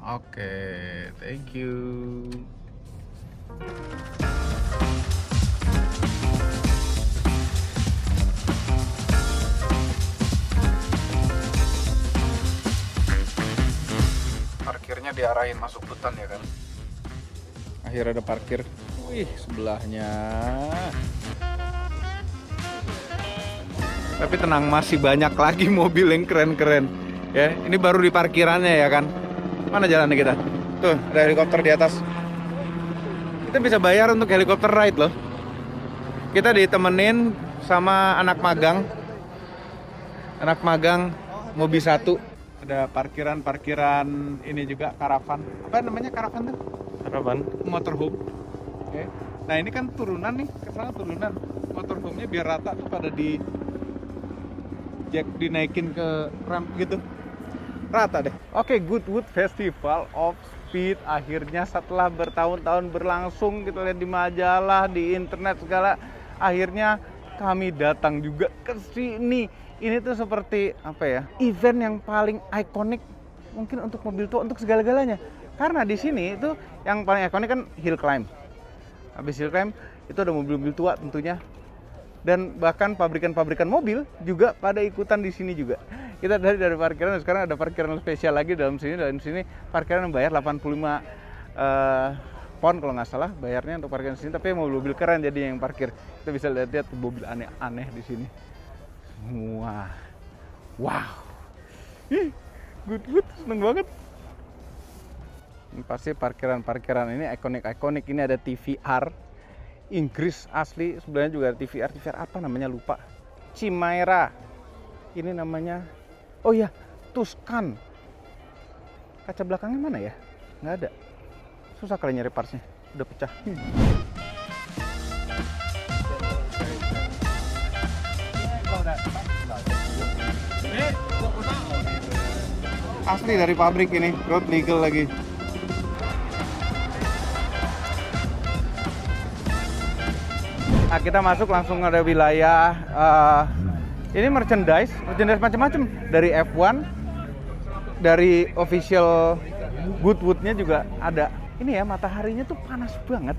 Oke, thank you. Parkirnya diarahin masuk hutan ya kan. Akhirnya ada parkir. Wih, sebelahnya. Tapi tenang, masih banyak lagi mobil yang keren-keren. Ya, ini baru di parkirannya ya kan. Mana jalannya kita? Tuh, ada helikopter di atas. Kita bisa bayar untuk helikopter ride loh. Kita ditemenin sama anak magang. Anak magang Mobi 1. Ada parkiran ini juga karavan. Apa namanya karavan tuh? Karavan Motorhome. Oke. Nah ini kan turunan nih, kesana turunan. Motorhome-nya biar rata tuh pada di jack dinaikin ke ramp gitu. Rata deh. Oke, Goodwood Festival of Speed akhirnya setelah bertahun-tahun berlangsung, kita lihat di majalah, di internet segala, akhirnya kami datang juga ke sini. Ini tuh seperti apa ya? Event yang paling ikonik mungkin untuk mobil tua, untuk segala-galanya. Karena di sini itu yang paling ikonik kan hill climb. Habis hill climb itu ada mobil-mobil tua tentunya. Dan bahkan pabrikan-pabrikan mobil juga pada ikutan di sini juga. Kita dari parkiran, sekarang ada parkiran spesial lagi dalam sini. Dalam sini parkiran yang bayar 85 pound kalau nggak salah bayarnya untuk parkiran sini. Tapi mobil-mobil keren jadi yang parkir. Kita bisa lihat mobil aneh-aneh di sini. Semua. Wow. Ih, good, seneng banget. Ini pasti parkiran ini ikonik. Ini ada TVR Inggris asli, sebenarnya juga ada TVR apa namanya lupa. Chimaira. Ini namanya, oh ya, Tuscan. Kaca belakangnya mana ya? Nggak ada. Susah kali nyari partsnya, udah pecah. Asli dari pabrik ini, road legal lagi. Nah, kita masuk langsung ada wilayah ini merchandise macam-macam dari F1, dari official Goodwood-nya juga ada. Ini ya, mataharinya tuh panas banget,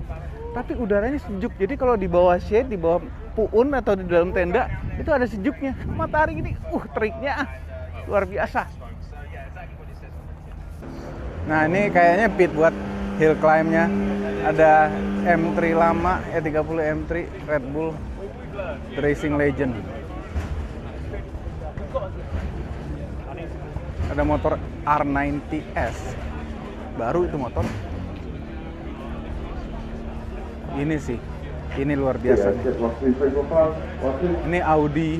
tapi udaranya sejuk. Jadi kalau di bawah shade, di bawah puun atau di dalam tenda itu ada sejuknya. Matahari ini, triknya luar biasa. Nah, ini kayaknya pit buat hill climb-nya. Ada M3 lama, E30 M3 Red Bull Racing Legend. Ada motor R90S. Baru itu motor. Ini sih, ini luar biasa. Ini Audi.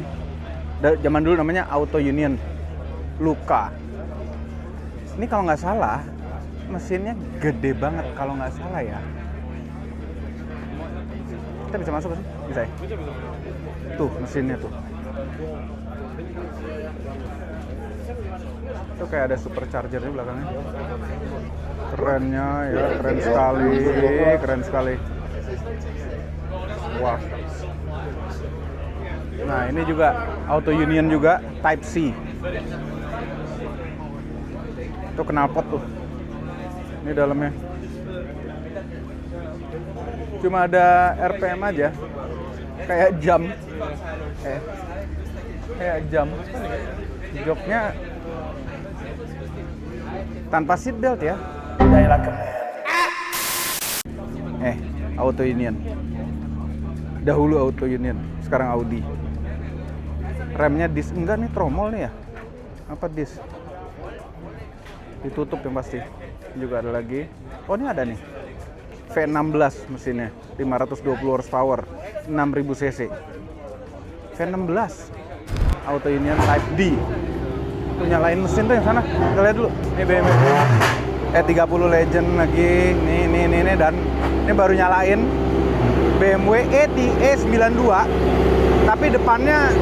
Zaman dulu namanya Auto Union. Luka. Ini kalau nggak salah, mesinnya gede banget kalau nggak salah ya. Kita bisa masuk kan? Bisa ya? Tuh mesinnya tuh. Itu kayak ada supercharger di belakangnya. Kerennya ya, keren sekali. Wah. Nah ini juga Auto Union juga Type C. Itu knalpot tuh. Ini dalamnya. Cuma ada RPM aja. Kayak jam. Kayak jam. Joknya tanpa seat belt ya. Auto Union. Dahulu Auto Union, sekarang Audi. Remnya disc enggak nih, tromol nih ya. Apa disc? Ditutup yang pasti. Juga ada lagi. Oh, ini ada nih. V16 mesinnya, 520 horsepower, 6000 cc. V16 Auto Union Type D. Tuh nyalain mesin tuh yang sana. Kita lihat dulu. Ini BMW E30 Legend lagi. Nih dan ini baru nyalain BMW E92. Tapi depannya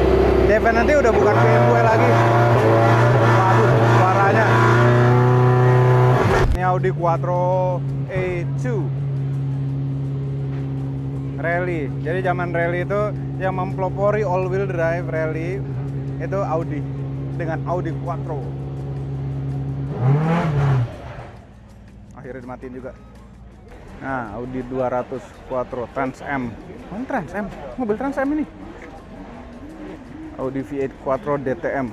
definitely udah bukan BMW lagi. Waduh, suaranya. Ini Audi Quattro A2 Rally. Jadi zaman rally itu yang mempelopori all wheel drive rally itu Audi dengan Audi Quattro. akhirnya dimatiin juga. Nah, Audi 200 Quattro Trans Am. Oh, Trans Am, mobil Trans Am ini. Audi V8 Quattro DTM,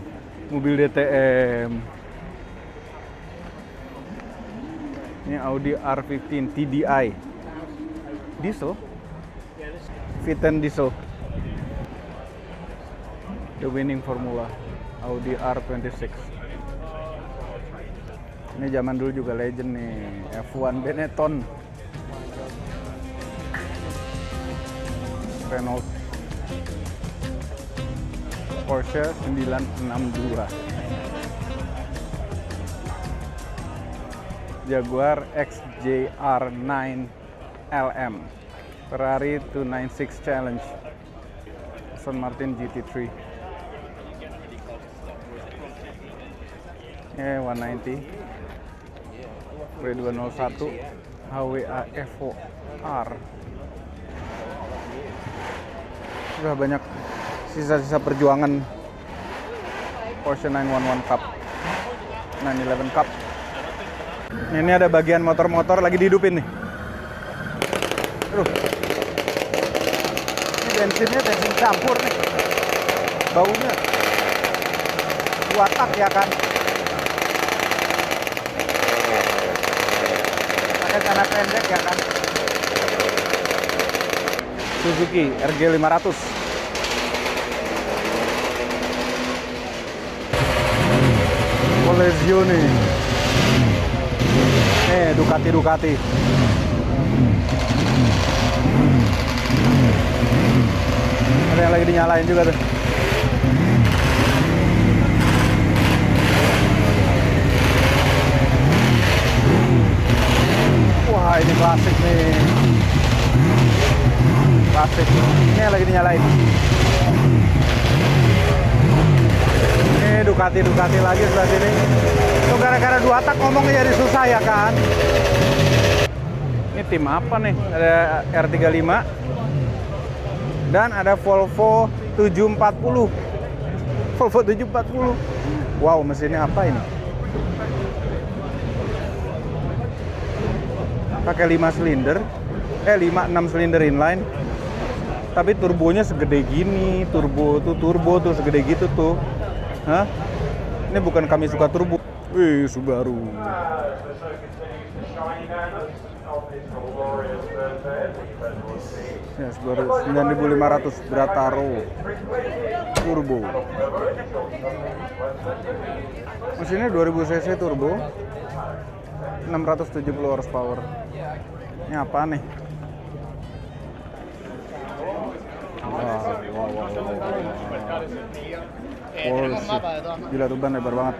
mobil DTM. Ini Audi R15 TDI, diesel, V10 diesel. The winning formula, Audi R26. Ini zaman dulu juga legend nih, F1 Benetton. Renault, Porsche 962, Jaguar XJR9 LM, Ferrari 296 Challenge, Aston Martin GT3, 190, W201, HWA Evo R. Sudah banyak sisa-sisa perjuangan Porsche 911 Cup, 911 Cup. Ini ada bagian motor-motor lagi dihidupin nih. Aduh, ini bensinnya bensin campur nih, baunya 2 tak ya kan. Pakai celana pendek ya kan. Suzuki RG 500. Collezione. Ducati. Ada yang lagi dinyalain juga tuh. Wah, ini klasik nih. Klasik. Ini yang lagi dinyalain. Ini Ducati lagi sebelah sini. Itu gara-gara 2 tak ngomongnya jadi susah ya kan. Ini tim apa nih? Ada R35 dan ada Volvo 740. Volvo 740. Wow, mesinnya apa ini? Pakai 5 silinder. 5-6 silinder inline. Tapi turbonya segede gini, turbo tuh segede gitu tuh. Hah? Ini bukan kami suka turbo. Wih, Subaru. Ya, Subaru 9500 Brataro turbo. Mesinnya 2000 cc turbo, 670 horsepower. Ini apa nih? Porsche. Gila tuh ban lebar banget.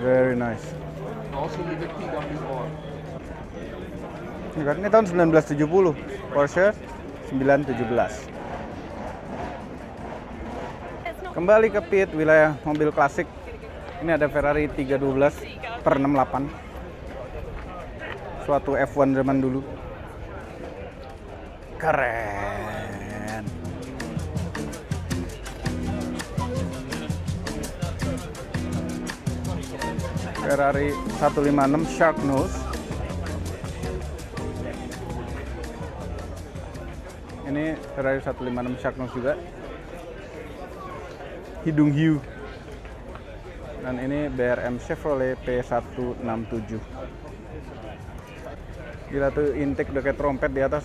Very nice. Ini tahun 1970. Porsche 917. Kembali ke pit wilayah mobil klasik. Ini ada Ferrari 312/68. Suatu F1 zaman dulu. Keren. Ferrari 156 Shark Nose. Ini Ferrari 156 Shark Nose juga. Hidung hiu. Dan ini BRM Chevrolet P167. Gila tuh, intake udah kayak trompet di atas.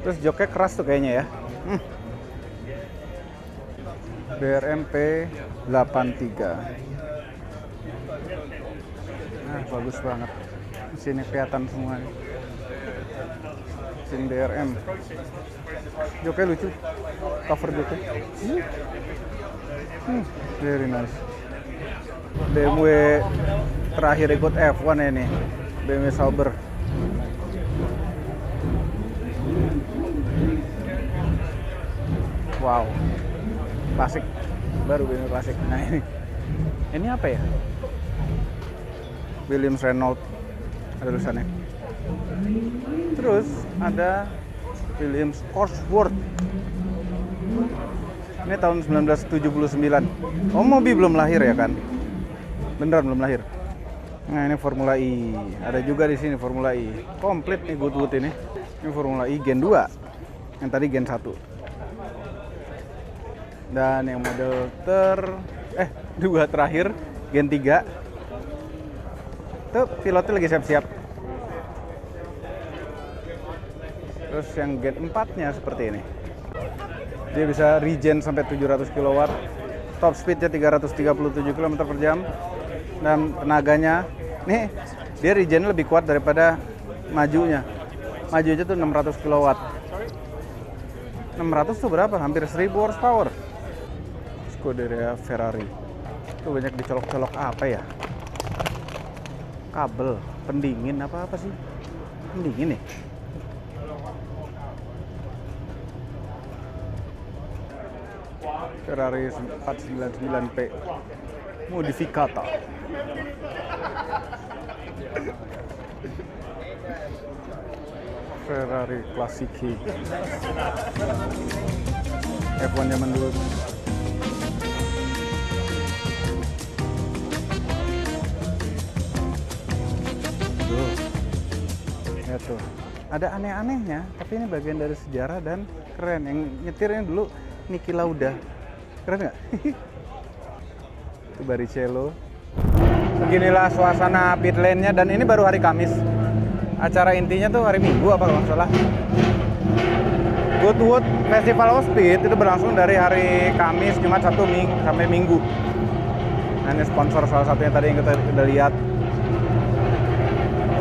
Terus joknya keras tuh kayaknya ya. BRM P83. Nah, bagus banget. Sini kelihatan semua. Sini BRM. Joknya lucu. Cover joknya. Very nice. BMW terakhir ikut F1 ini. BMW Sauber. Wow. Klasik. Baru BMW klasik. Nah ini apa ya? Williams Renault. Ada tulisannya. Terus ada Williams Cosworth. Ini tahun 1979. Oh, Mobi belum lahir ya kan? Beneran belum lahir. Nah, ini Formula E. Ada juga di sini Formula E. Komplit nih Goodwood ini. Ini Formula E Gen 2. Yang tadi Gen 1. Dan yang model dua terakhir Gen 3. Tuh, pilotnya lagi siap-siap. Terus yang Gen 4-nya seperti ini. Dia bisa regen sampai 700 kW. Top speed-nya 337 km per jam. Dan tenaganya, nih, dia regen lebih kuat daripada majunya. Majunya tuh 600 kW. 600 tuh berapa? Hampir 1000 horsepower. Scuderia Ferrari. Tuh banyak dicolok-colok apa ya? Kabel, pendingin apa sih? Pendingin nih. Ferrari 499P Modificata. Ferrari klasiki. F1 zaman dulu. Tuh. Ya tuh. Ada aneh-anehnya, tapi ini bagian dari sejarah dan keren. Yang nyetirnya dulu Niki Lauda. Keren nggak? Itu Barrichello. Beginilah suasana pit lane-nya, dan ini baru hari Kamis. Acara intinya tuh hari Minggu apa kalau nggak salah. Goodwood Festival of Speed itu berlangsung dari hari Kamis, Jumat, Sabtu, sampai Minggu. Nah, ini sponsor salah satunya tadi yang kita udah lihat.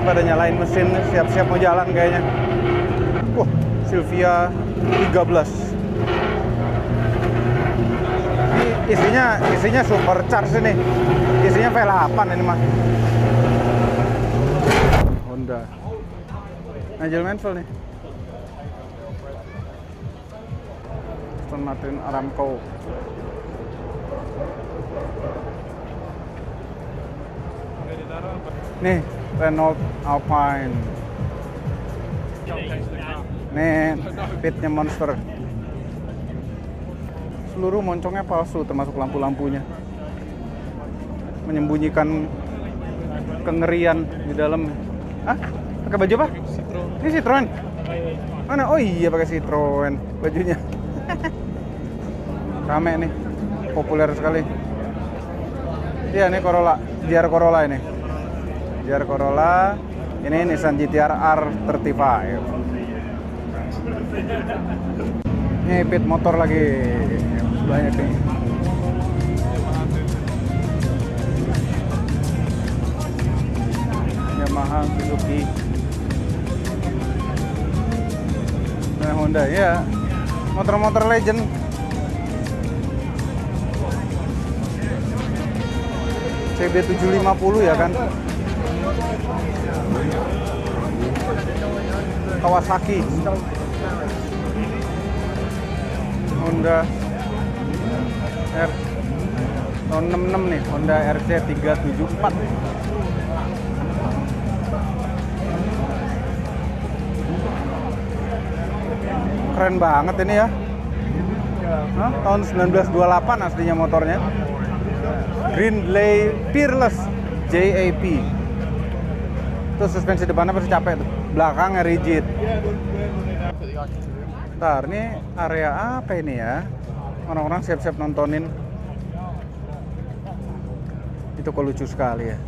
Pada nyalain mesin, siap-siap mau jalan kayaknya. Wah, Silvia 13. Isinya supercharge ini. Isinya V8 ini mah. Honda. Nigel Mansell nih. Aston Martin Aramco. Nih, Renault Alpine. Nih, pitnya Monster. Seluruh moncongnya palsu, termasuk lampu-lampunya. Menyembunyikan kengerian di dalam. Hah? Pakai baju apa? Ini Citroen. Mana? Oh iya, pakai Citroen bajunya. Rame nih, populer sekali. Iya, ini Corolla, GR Corolla ini. GR Corolla, ini Nissan GT-R R35. Ini pit motor lagi. Banyak nih. Yamaha, Suzuki, dan Honda ya. Motor-motor legend. CB750 ya kan. Kawasaki. Honda tahun 66 nih, Honda RC374. Keren banget ini ya. Hah? Tahun 1928 aslinya motornya. Grindlay Peerless JAP. Itu suspensi depannya pasti capek tuh. Belakangnya rigid. Ntar, ini area apa ini ya? Orang-orang siap-siap nontonin. Itu kok lucu sekali ya.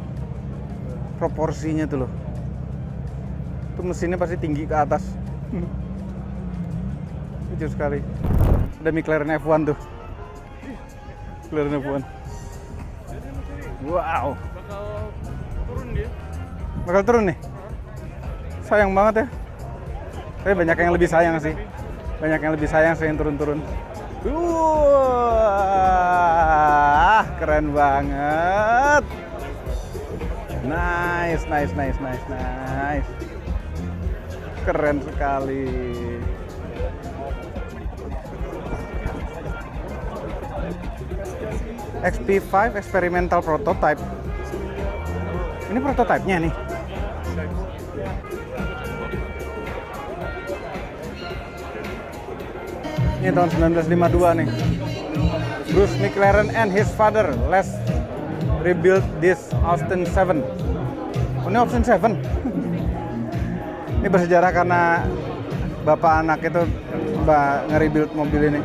Proporsinya tuh loh. Itu mesinnya pasti tinggi ke atas. Lucu sekali. Ada McLaren F1 tuh. McLaren F1. Wow. Bakal turun nih. Sayang banget ya. Tapi banyak yang lebih sayang sih. Banyak yang lebih sayang sih yang turun-turun. Wah, keren banget. Nice. Keren sekali. XP5 experimental prototype. Ini prototipenya nih. Ini tahun 1952 nih. Bruce McLaren and his father Les rebuild this Austin 7. Oh, ini Austin 7. Ini bersejarah karena bapak anak itu nge-rebuild mobil ini.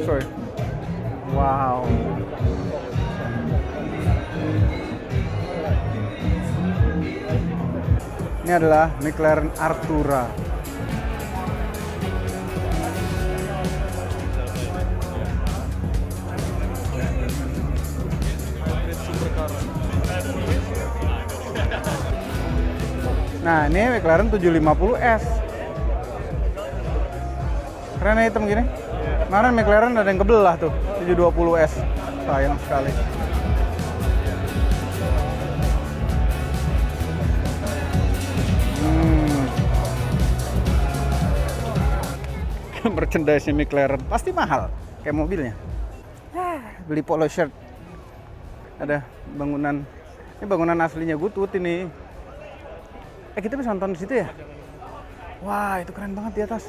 Sorry. Wow. Ini adalah McLaren Artura. Nah, ini McLaren 750S. Keren ya, hitam gini. Kemarin McLaren ada yang kebelah tuh, 720S. Sayang sekali. Merchandise-nya McLaren pasti mahal, kayak mobilnya. Beli polo shirt. Ada bangunan. Ini bangunan aslinya Goodwood ini. Kita bisa nonton di situ ya? Wah, itu keren banget di atas.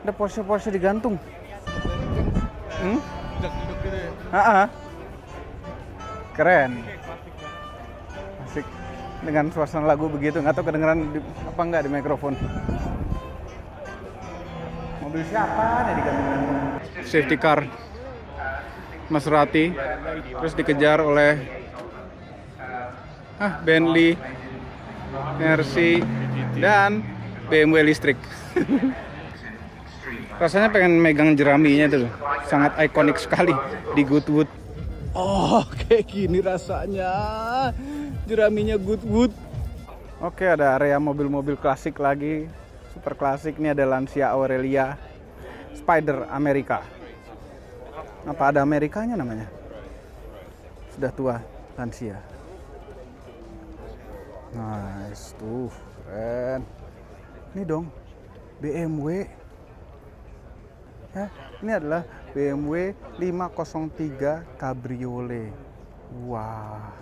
Ada Porsche digantung. Keren. Asik. Dengan suasana lagu begitu, nggak tahu kedengeran apa nggak di mikrofon. Mobil siapa nih digantung? Safety car Maserati, terus dikejar oleh Bentley, Mercy, dan BMW listrik. Rasanya pengen megang jeraminya tuh, sangat ikonik sekali di Goodwood. Oh, kayak gini rasanya jeraminya Goodwood. Oke, ada area mobil-mobil klasik lagi, super klasik. Ini ada Lancia Aurelia, Spider America. Apa ada Amerikanya namanya? Sudah tua, Lancia. Nice, tuh keren. Ini dong BMW. Ya, ini adalah BMW 503 Cabriolet. Wah,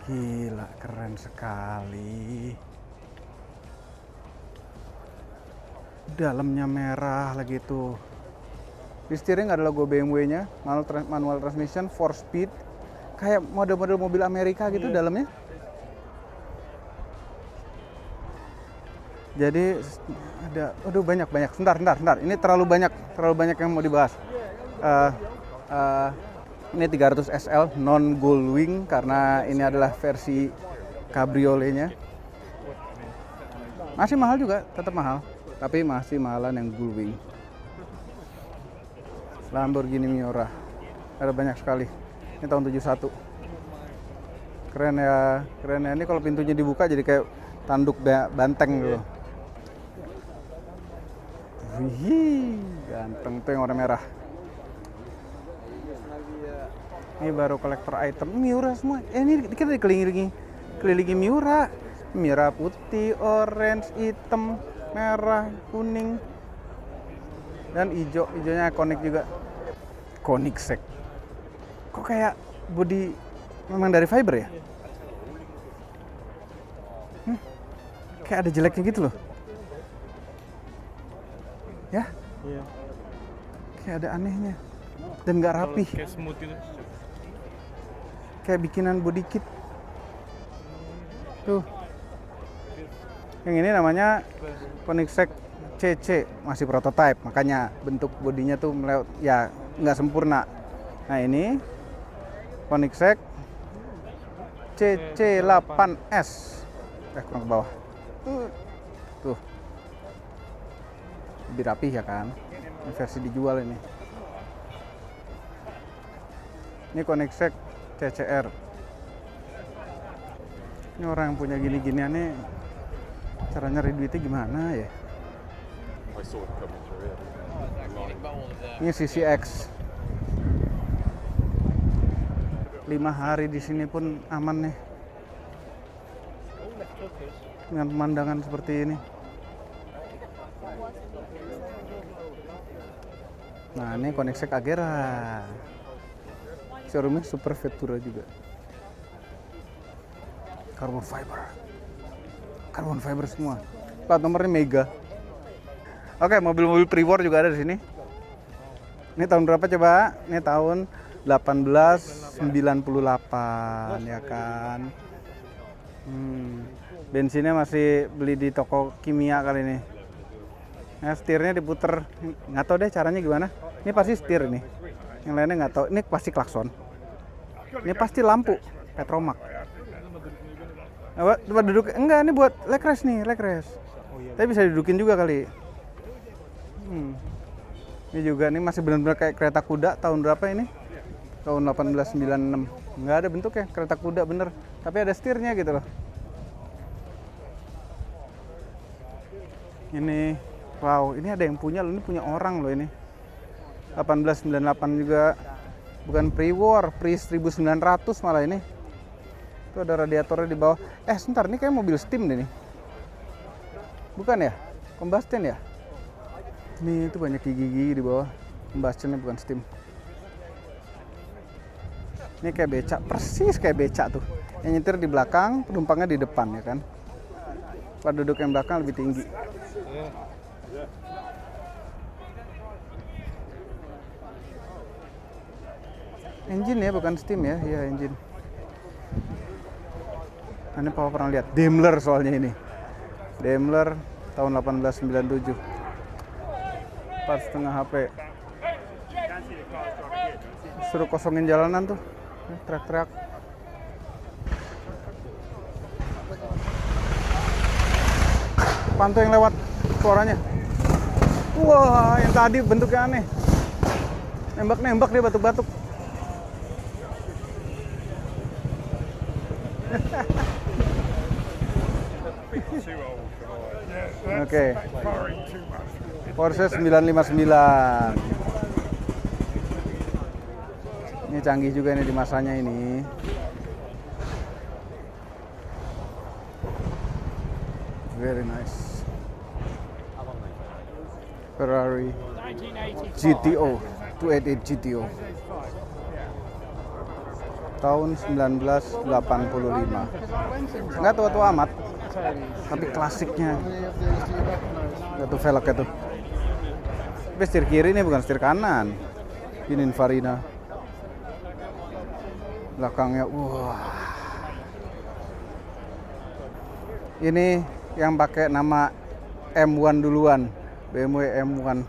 gila, keren sekali. Dalamnya merah lagi tuh. Di steering ada logo BMW-nya, manual transmission, 4 speed. Kayak model-model mobil Amerika gitu dalamnya. Jadi ada, aduh banyak. Sebentar. Ini terlalu banyak yang mau dibahas. Ini 300 SL non gullwing karena ini adalah versi cabrioletnya. Masih mahal juga, tetap mahal, tapi masih mahalan yang gullwing. Lamborghini Miura, ada banyak sekali. Ini tahun 71. Keren ya. Ini kalau pintunya dibuka jadi kayak tanduk banteng gitu. Wih, ganteng tuh yang warna merah. Ini baru kolektor item Miura semua. Ini kita dikelilingi Miura. Miura putih, orange, hitam, merah, kuning, dan hijau. Hijaunya ikonik juga. Koenigsegg. Kok kayak body memang dari fiber ya? Kayak ada jeleknya gitu loh. Ya? Iya. Kayak ada anehnya. Dan nggak rapi. Kayak smooth gitu. Kayak bikinan body kit. Tuh. Yang ini namanya Koenigsegg CC, masih prototype, makanya bentuk bodinya tuh ya nggak sempurna. Nah ini Koenigsegg CC8S. Kurang ke bawah. Tuh. Lebih rapih ya kan. Ini versi dijual ini. Ini Koenigsegg CCR. Ini orang yang punya gini-ginian nih, cara nyari duitnya gimana ya? Ini CCX. 5 hari di sini pun aman nih. Dengan pemandangan seperti ini. Nah, ini Koenigsegg Agera. Showroomnya Super Vettura juga. Carbon fiber semua. Plat nomornya Mega. Oke, mobil-mobil pre-war juga ada di sini. Ini tahun berapa coba? Ini tahun 1898 ya kan. Bensinnya masih beli di toko kimia kali ini. Nah, setirnya diputer. Nggak tahu deh caranya gimana. Ini pasti setir nih. Yang lainnya nggak tahu. Ini pasti klakson. Ini pasti lampu Petromax. Buat duduk enggak, ini buat leg rest nih, leg rest. Tapi bisa didudukin juga kali. Ini juga nih masih benar-benar kayak kereta kuda tahun berapa ini? Tahun 1896. Nggak ada bentuknya kereta kuda bener, tapi ada setirnya gitu loh. Ini wow, ini ada yang punya loh, ini punya orang loh ini. 1898 juga. Bukan pre-war, pre-1900 malah ini. Itu ada radiatornya di bawah. Sebentar, ini kayak mobil steam deh nih. Bukan ya? Combustion ya? Nih, itu banyak gigi-gigi di bawah. Combustionnya bukan steam. Ini kayak becak, persis kayak becak tuh. Yang nyetir di belakang, penumpangnya di depan ya kan. Pada duduk yang belakang lebih tinggi. Engine ya, bukan steam ya. Iya, engine. Ini Papa pernah lihat Daimler soalnya ini. Daimler tahun 1897. 4,5 HP. Suruh kosongin jalanan tuh. Teriak-teriak. Pantu yang lewat suaranya. Wah, yang tadi bentuknya aneh. Nembak-nembak dia batuk-batuk. Oke. Porsche 959. Ini canggih juga ini di masanya ini. Very nice. Ferrari GTO 288 GTO tahun 1985. Nggak tua-tua amat, tapi klasiknya. Lihat tuh velgnya tuh. Tapi setir kiri ini bukan setir kanan. Pininfarina. Belakangnya, wah. Ini yang pakai nama M1 duluan, BMW M1.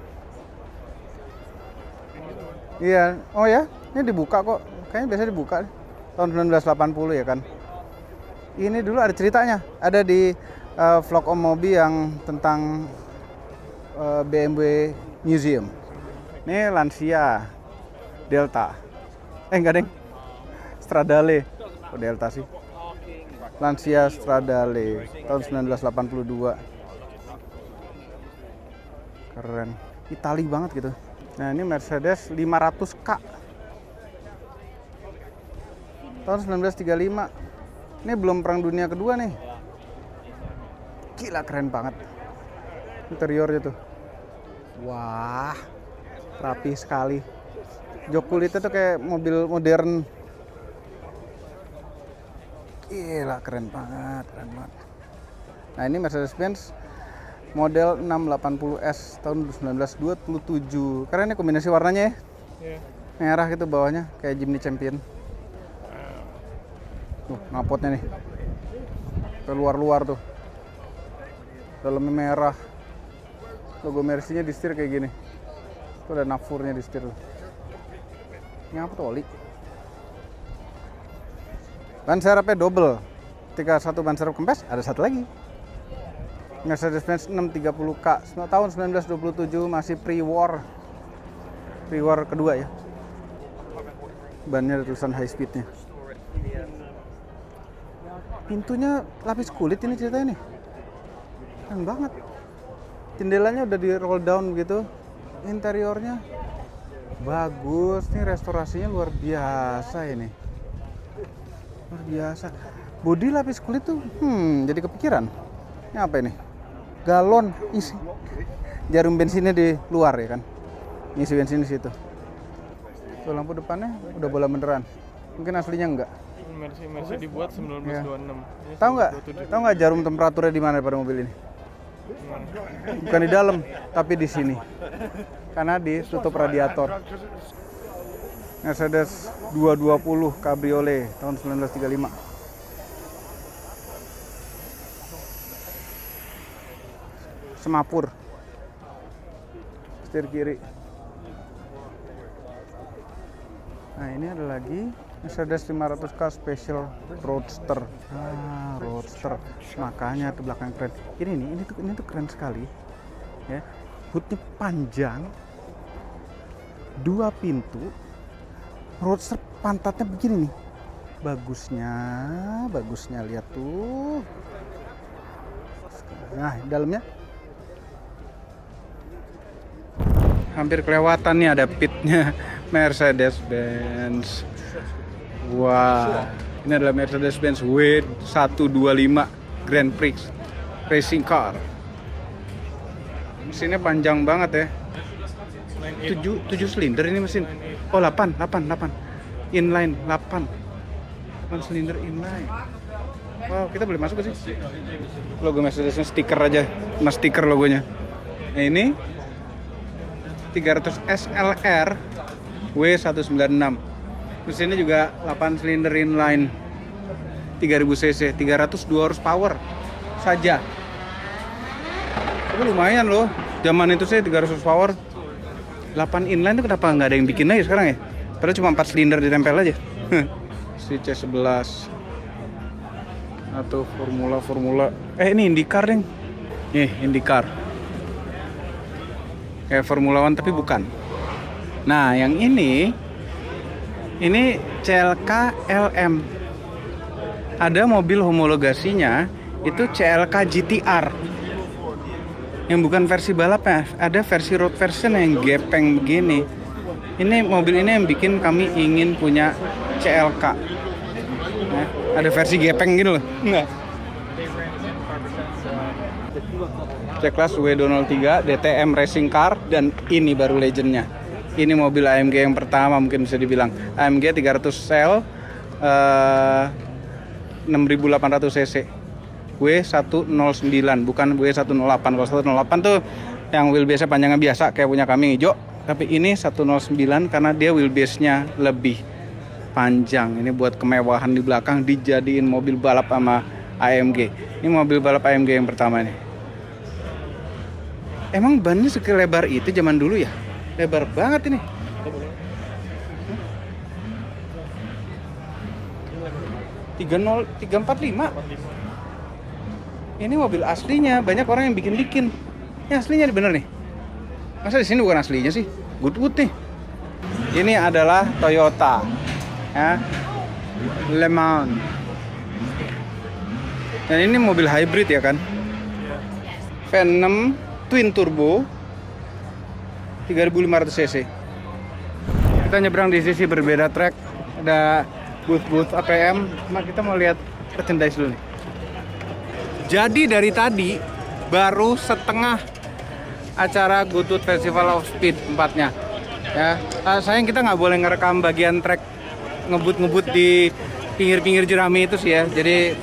Iya, oh ya, ini dibuka kok. Kayaknya biasa dibuka tahun 1980 ya kan. Ini dulu ada ceritanya, ada di vlog Om Mobi yang tentang BMW Museum. Ini Lancia Delta. Enggak deng, Stradale. Oh Delta sih. Lancia Stradale tahun 1982. Keren, Itali banget gitu. Nah ini Mercedes 500K tahun 1935. Ini belum Perang Dunia Kedua nih. Gila keren banget interiornya tuh. Wah, rapi sekali. Jok kulitnya tuh kayak mobil modern. Gila keren banget, keren banget. Nah ini Mercedes-Benz model 680S tahun 1927. Keren ya kombinasi warnanya ya. Merah gitu bawahnya kayak Jimny Champion. Tuh ngapotnya nih. Keluar-luar tuh. Dalamnya merah. Logo Mercy-nya di setir kayak gini. Tuh ada nafurnya di setir. Ini apa tuh oli? Ban serepnya double. Ketika satu ban serep kempes, ada satu lagi. Mercedes-Benz 630K tahun 1927, masih pre-war. Pre-war kedua ya. Bannya ada tulisan high speed-nya. Pintunya lapis kulit ini ceritanya nih. Keren banget. Jendelanya udah di roll down gitu. Interiornya bagus nih, restorasinya luar biasa ini. Luar biasa. Bodi lapis kulit tuh jadi kepikiran. Ini apa ini? Galon isi. Jarum bensinnya di luar ya kan. Ngisi bensin di situ. Tuh lampu depannya udah bola beneran. Mungkin aslinya enggak. Mercy dibuat 1926. Tahu nggak jarum temperaturnya di mana pada mobil ini? Bukan di dalam, tapi di sini. Karena ditutup radiator. Mercedes 220 Cabriolet tahun 1935. Semapur. Setir kiri. Nah, ini ada lagi Mercedes 500K Special Roadster. Roadster. Makanya tuh belakang keren. Ini tuh keren sekali. Ya. Hoodnya panjang. 2 pintu. Roadster pantatnya begini nih. Bagusnya lihat tuh. Nah, dalamnya hampir kelewatan nih, ada pitnya Mercedes-Benz. Wah, ini adalah Mercedes-Benz W125 Grand Prix Racing Car. Mesinnya panjang banget ya. 7 silinder ini mesin. Oh, 8. Inline 8 silinder inline. Wow, kita boleh masuk gak sih? Logo Mercedesnya stiker aja, mas stiker logonya. Nah, ini 300 SLR W196. Mesinnya juga 8 silinder inline 3000 cc, 302 horsepower saja. Tapi lumayan loh. Zaman itu saya 300 horsepower. 8 inline itu kenapa nggak ada yang bikin lagi sekarang ya? Padahal cuma 4 silinder ditempel aja. Si C11 atau formula. Ini IndyCar deng. IndyCar. Kayak Formula One tapi bukan. Nah, yang ini CLK LM. Ada mobil homologasinya itu CLK GTR. Yang bukan versi balapnya, ada versi road version yang gepeng begini. Ini mobil ini yang bikin kami ingin punya CLK. Nah, ada versi gepeng gitu loh. Enggak. C-Class W203 DTM Racing Car, dan ini baru legendnya. Ini mobil AMG yang pertama mungkin bisa dibilang. AMG 300 cc 6800 cc. W109 bukan W108. Kalau 108 tuh yang wheelbase-nya panjangnya biasa kayak punya kami hijau, tapi ini 109 karena dia wheelbase-nya lebih panjang. Ini buat kemewahan di belakang, dijadiin mobil balap sama AMG. Ini mobil balap AMG yang pertama nih. Emang bannya sekelebar itu zaman dulu ya? Lebar banget ini. Tiga 345. Ini mobil aslinya, banyak orang yang bikin. Ini aslinya bener nih. Masa di sini bukan aslinya sih? Goodwood nih. Ini adalah Toyota, ya, Le Mans. Dan ini mobil hybrid ya kan? V6 twin turbo 3500 cc. Kita nyebrang di sisi berbeda track. Ada booth APM. Nah, kita mau lihat merchandise dulu nih. Jadi dari tadi baru setengah acara Goodwood Festival of Speed 4-nya. Ya, sayang kita nggak boleh ngerekam bagian track ngebut di pinggir-pinggir jerami itu sih ya. Jadi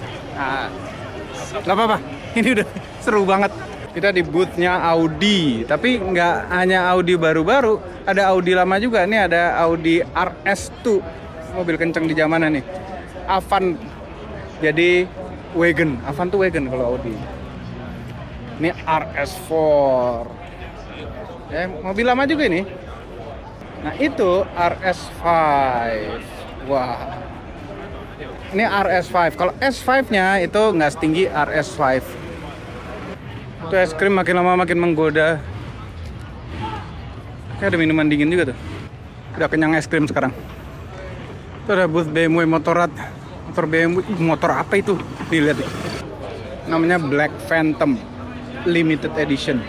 nggak apa-apa. Ini udah seru banget. Kita di booth-nya Audi, tapi nggak hanya Audi baru-baru, ada Audi lama juga. Ini ada Audi RS2, mobil kenceng di zamanan nih. Avant, jadi wagon. Avant tuh wagon kalau Audi. Ini RS4, ya, mobil lama juga ini. Nah itu RS5, wah. Ini RS5. Kalau S5-nya itu nggak setinggi RS5. Itu es krim makin lama makin menggoda. Kayak ada minuman dingin juga tuh. Udah kenyang es krim sekarang. Itu ada booth BMW Motorrad. Motor BMW, motor apa itu? Nih lihat. Namanya Black Phantom Limited Edition.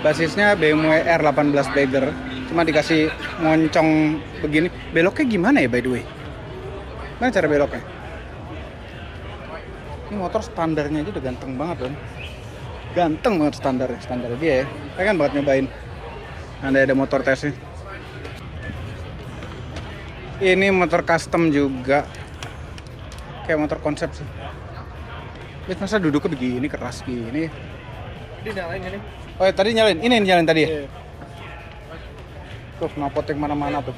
Basisnya BMW R18 Bagger. Cuma dikasih moncong begini. Beloknya gimana ya by the way? Mana cara beloknya? Ini motor standarnya aja udah ganteng banget kan. Ganteng banget standar dia ya. Pengen banget nyobain. Ada motor tesnya. Ini motor custom juga. Kayak motor konsep sih. Masa duduknya begini keras gini. Ini nyalain ini. Oh ya, tadi nyalain. Ini yang nyalain tadi ya? Iya. Tuh knalpot yang mana-mana tuh.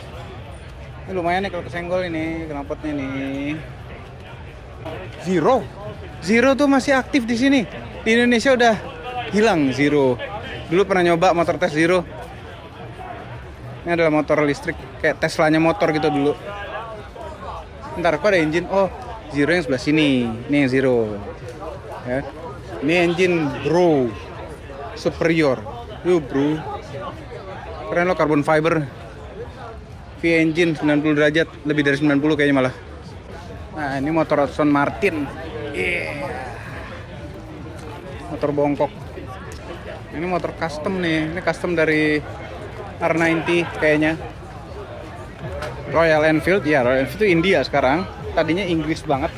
Ini lumayan nih kalau kesenggol ini knalpotnya nih. Zero tuh masih aktif di sini. Di Indonesia udah hilang Zero. Dulu pernah nyoba motor tes Zero. Ini adalah motor listrik kayak Teslanya motor gitu dulu. Ntar kok ada engine? Oh, Zero yang sebelah sini. Ini yang Zero. Ya. Ini engine Bro Superior. Yuk bro. Keren lo, carbon fiber. V engine 90 derajat, lebih dari 90 kayaknya malah. Nah, ini motor Aston Martin. Yeah. Motor bongkok. Ini motor custom nih. Ini custom dari R90 kayaknya. Royal Enfield, ya Royal Enfield itu India sekarang. Tadinya Inggris banget.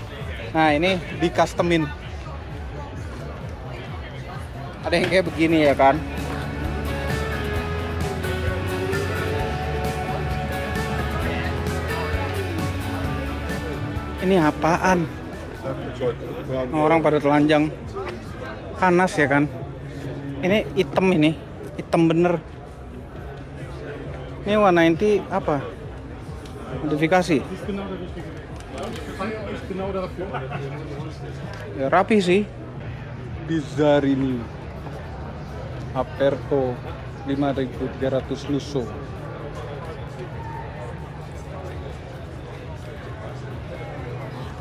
Nah, ini di customin. Ada yang kayak begini ya kan. Ini apaan? Orang pada telanjang. Panas ya kan. Ini hitam ini. Hitam bener. Ini 190 apa? Modifikasi. Ya, rapi sih. Bizarrini Aperto 5300 Lusso.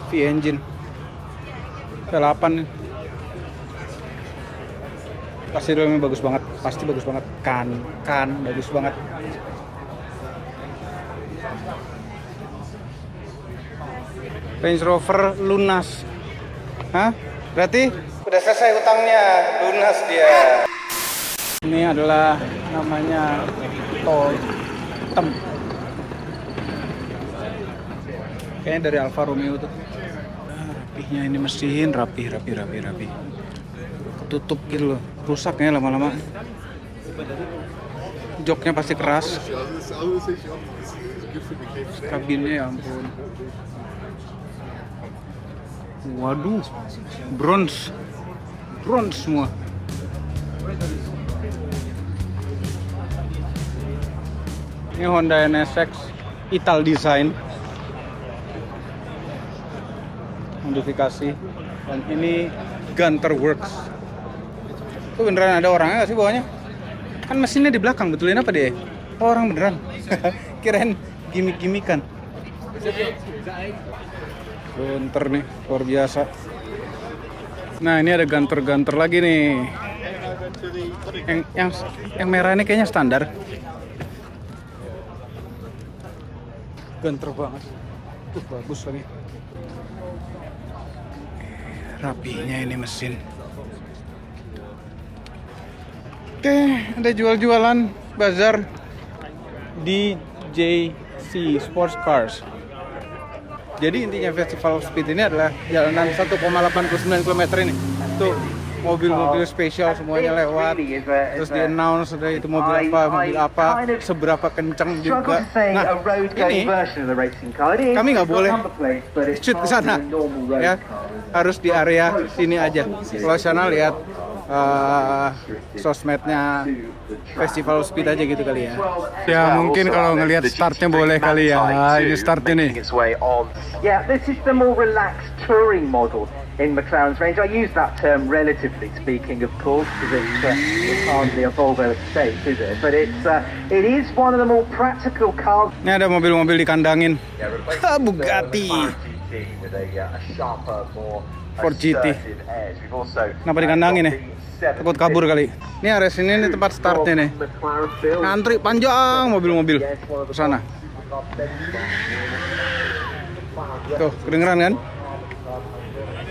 V engine V8. Pasti dalamnya bagus banget, pasti bagus banget. Kan bagus banget. Range Rover lunas. Hah? Berarti udah selesai utangnya, lunas dia. Ini adalah namanya totem. Kayaknya dari Alfa Romeo tuh. Rapihnya ini mesin, rapi. Ketutup gitu loh. Rusaknya lama-lama. Joknya pasti keras. Kabinnya ya ampun. Waduh, bronze semua. Ini Honda NSX Ital Design modifikasi, dan ini Gunter Works. Itu beneran ada orangnya nggak sih bawahnya? Kan mesinnya di belakang, betulin apa deh? Oh, orang beneran. Kirain gimmick-gimmickan. Gunter nih, luar biasa. Nah, ini ada Gunter lagi nih. Yang merah ini kayaknya standar. Gunter banget. Tuh bagus lagi. Rapinya ini mesin. Oke, ada jual-jualan bazar di JC Sports Cars. Jadi intinya Festival Speed ini adalah jalanan 1,89 km ini. Tuh mobil-mobil spesial semuanya lewat. Terus di announce ada itu mobil apa, seberapa kencang juga. Nah, ini kami nggak boleh shoot ke sana, ya. Harus di area sini aja. Kalau sana lihat sosmednya Festival Speed aja gitu kali ya. Ya mungkin kalau ngelihat startnya boleh kali ya. Ini startnya nih. Yeah, this is the more relaxed touring model in McLaren's range. I use that term relatively speaking, of course, because it's hardly a Volvo estate, is it? But it is one of the more practical cars. Ini ada mobil-mobil dikandangin. Bugatti. Ford GT. Kenapa dikandangin ya? Takut kabur kali. Ini area sini nih tempat startnya nih. Ngantri panjang mobil-mobil ke sana. Tuh, kedengeran kan?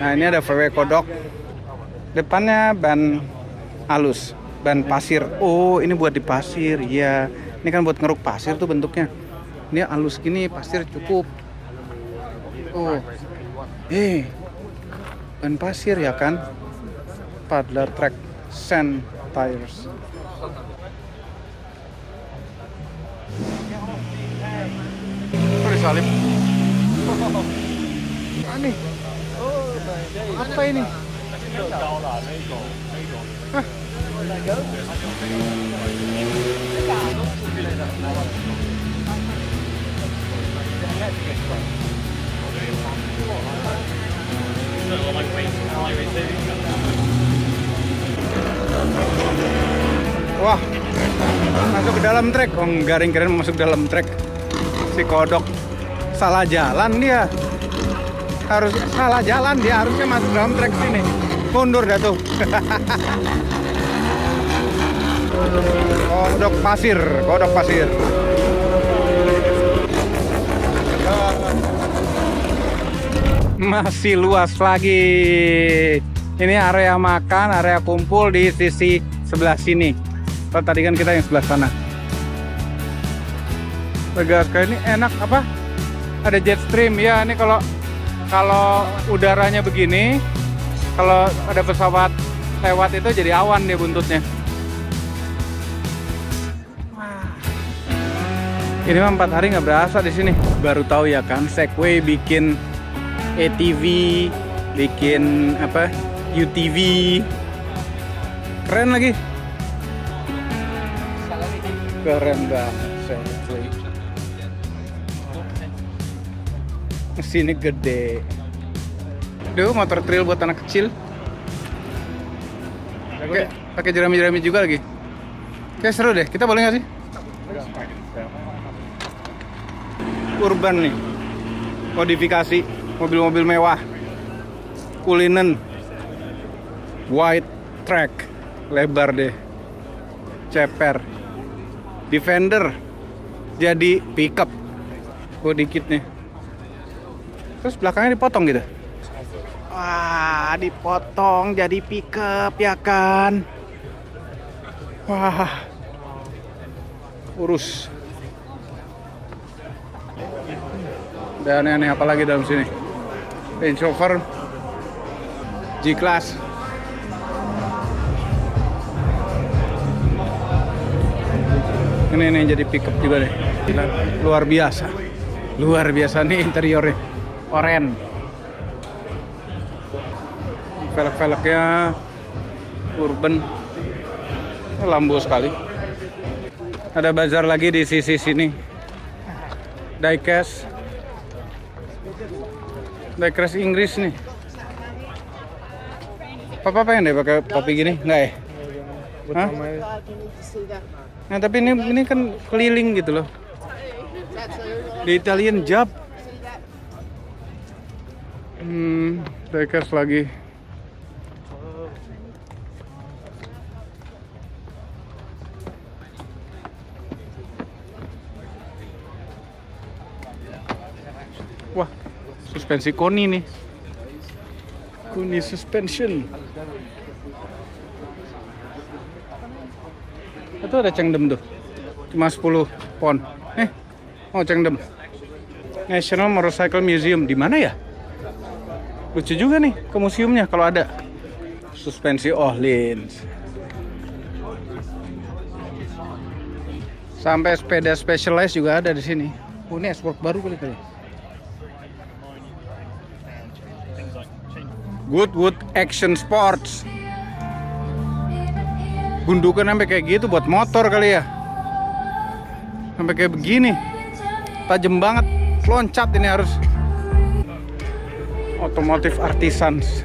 Nah, ini ada VW kodok. Depannya ban halus, ban pasir. Oh, ini buat di pasir. Iya. Ini kan buat ngeruk pasir tuh bentuknya. Ini halus gini, pasir cukup. Oh. Ban pasir ya kan? Paddler track sand tires. Oh, disalip. Aneh. Apa ini? Hah? Wah, masuk ke dalam trek. Oh, garing keren masuk dalam trek. Si kodok salah jalan dia. Harus salah jalan dia, harusnya masuk dalam trek sini. Mundur dah tuh. Kodok pasir, kodok pasir. Masih luas lagi. Ini area makan, area kumpul di sisi sebelah sini. Kalau tadi kan kita yang sebelah sana. Lega sekali, ini enak apa? Ada jet stream ya. Ini kalau udaranya begini, kalau ada pesawat lewat itu jadi awan dia buntutnya. Ini mah 4 hari nggak berasa di sini. Baru tahu ya kan, Segway bikin ATV, bikin apa? UTV. Keren lagi. Keren banget Segway. Mesinnya gede. Duh, motor trail buat anak kecil. Pakai jerami-jerami juga lagi. Kayak seru deh. Kita boleh nggak sih? Urban nih, modifikasi mobil-mobil mewah, Cullinan, White Track, lebar deh, ceper, Defender, jadi pickup, dikit nih, terus belakangnya dipotong gitu, wah dipotong jadi pickup ya kan, wah urus. Dan aneh-aneh apa lagi dalam sini? Range Rover, G-Class. Ini yang jadi pickup juga deh. Luar biasa. Luar biasa nih interiornya. Oren. Velg-velgnya urban. Lambo sekali. Ada bazar lagi di sisi sini. Diecast. Diecast Inggris nih. Papa pengen deh pakai topi gini, enggak ya? Hah? Nah, tapi ini kan keliling gitu loh. Di Italian Job. Diecast lagi. Wah, suspensi Koni nih. Koni suspension. Itu ada Chengdem tuh. Cuma 10 pon. Chengdem. National Motorcycle Museum. Di mana ya? Lucu juga nih ke museumnya kalau ada. Suspensi Öhlins. Sampai sepeda Specialized juga ada di sini. Ini S-Work baru kali. Goodwood Action Sports. Gundukan sampai kayak gitu buat motor kali ya. Sampai kayak begini. Tajam banget. Loncat ini harus. Automotive Artisans.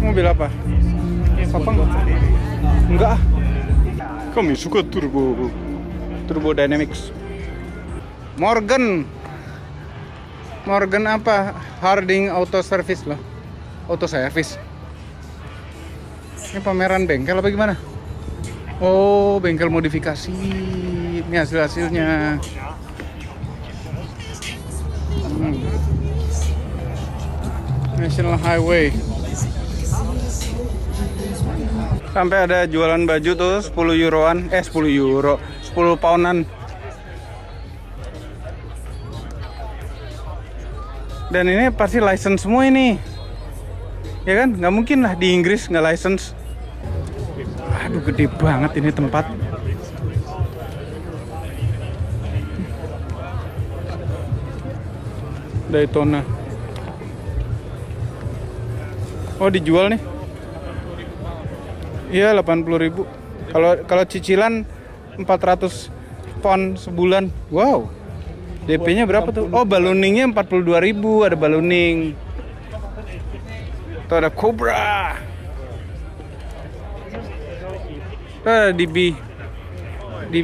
Mobil apa? Apa enggak? Kami suka Turbo Dynamics. Morgan apa? Harding Auto Service loh. Auto Service. Ini pameran bengkel apa gimana? Oh, bengkel modifikasi. Ini hasil-hasilnya. National Highway. Sampai ada jualan baju tuh 10 euroan. 10 euro. 10 pounan. Dan ini pasti license semua ini. Ya kan? Nggak mungkin lah di Inggris nggak license. Aduh, gede banget ini tempat. Daytona. Oh, dijual nih. Iya, 80.000. Kalau cicilan 400 pound sebulan. Wow. DP-nya berapa tuh? Oh, ballooning-nya 42.000, ada ballooning. Tuh ada Cobra. Tuh ada DB5.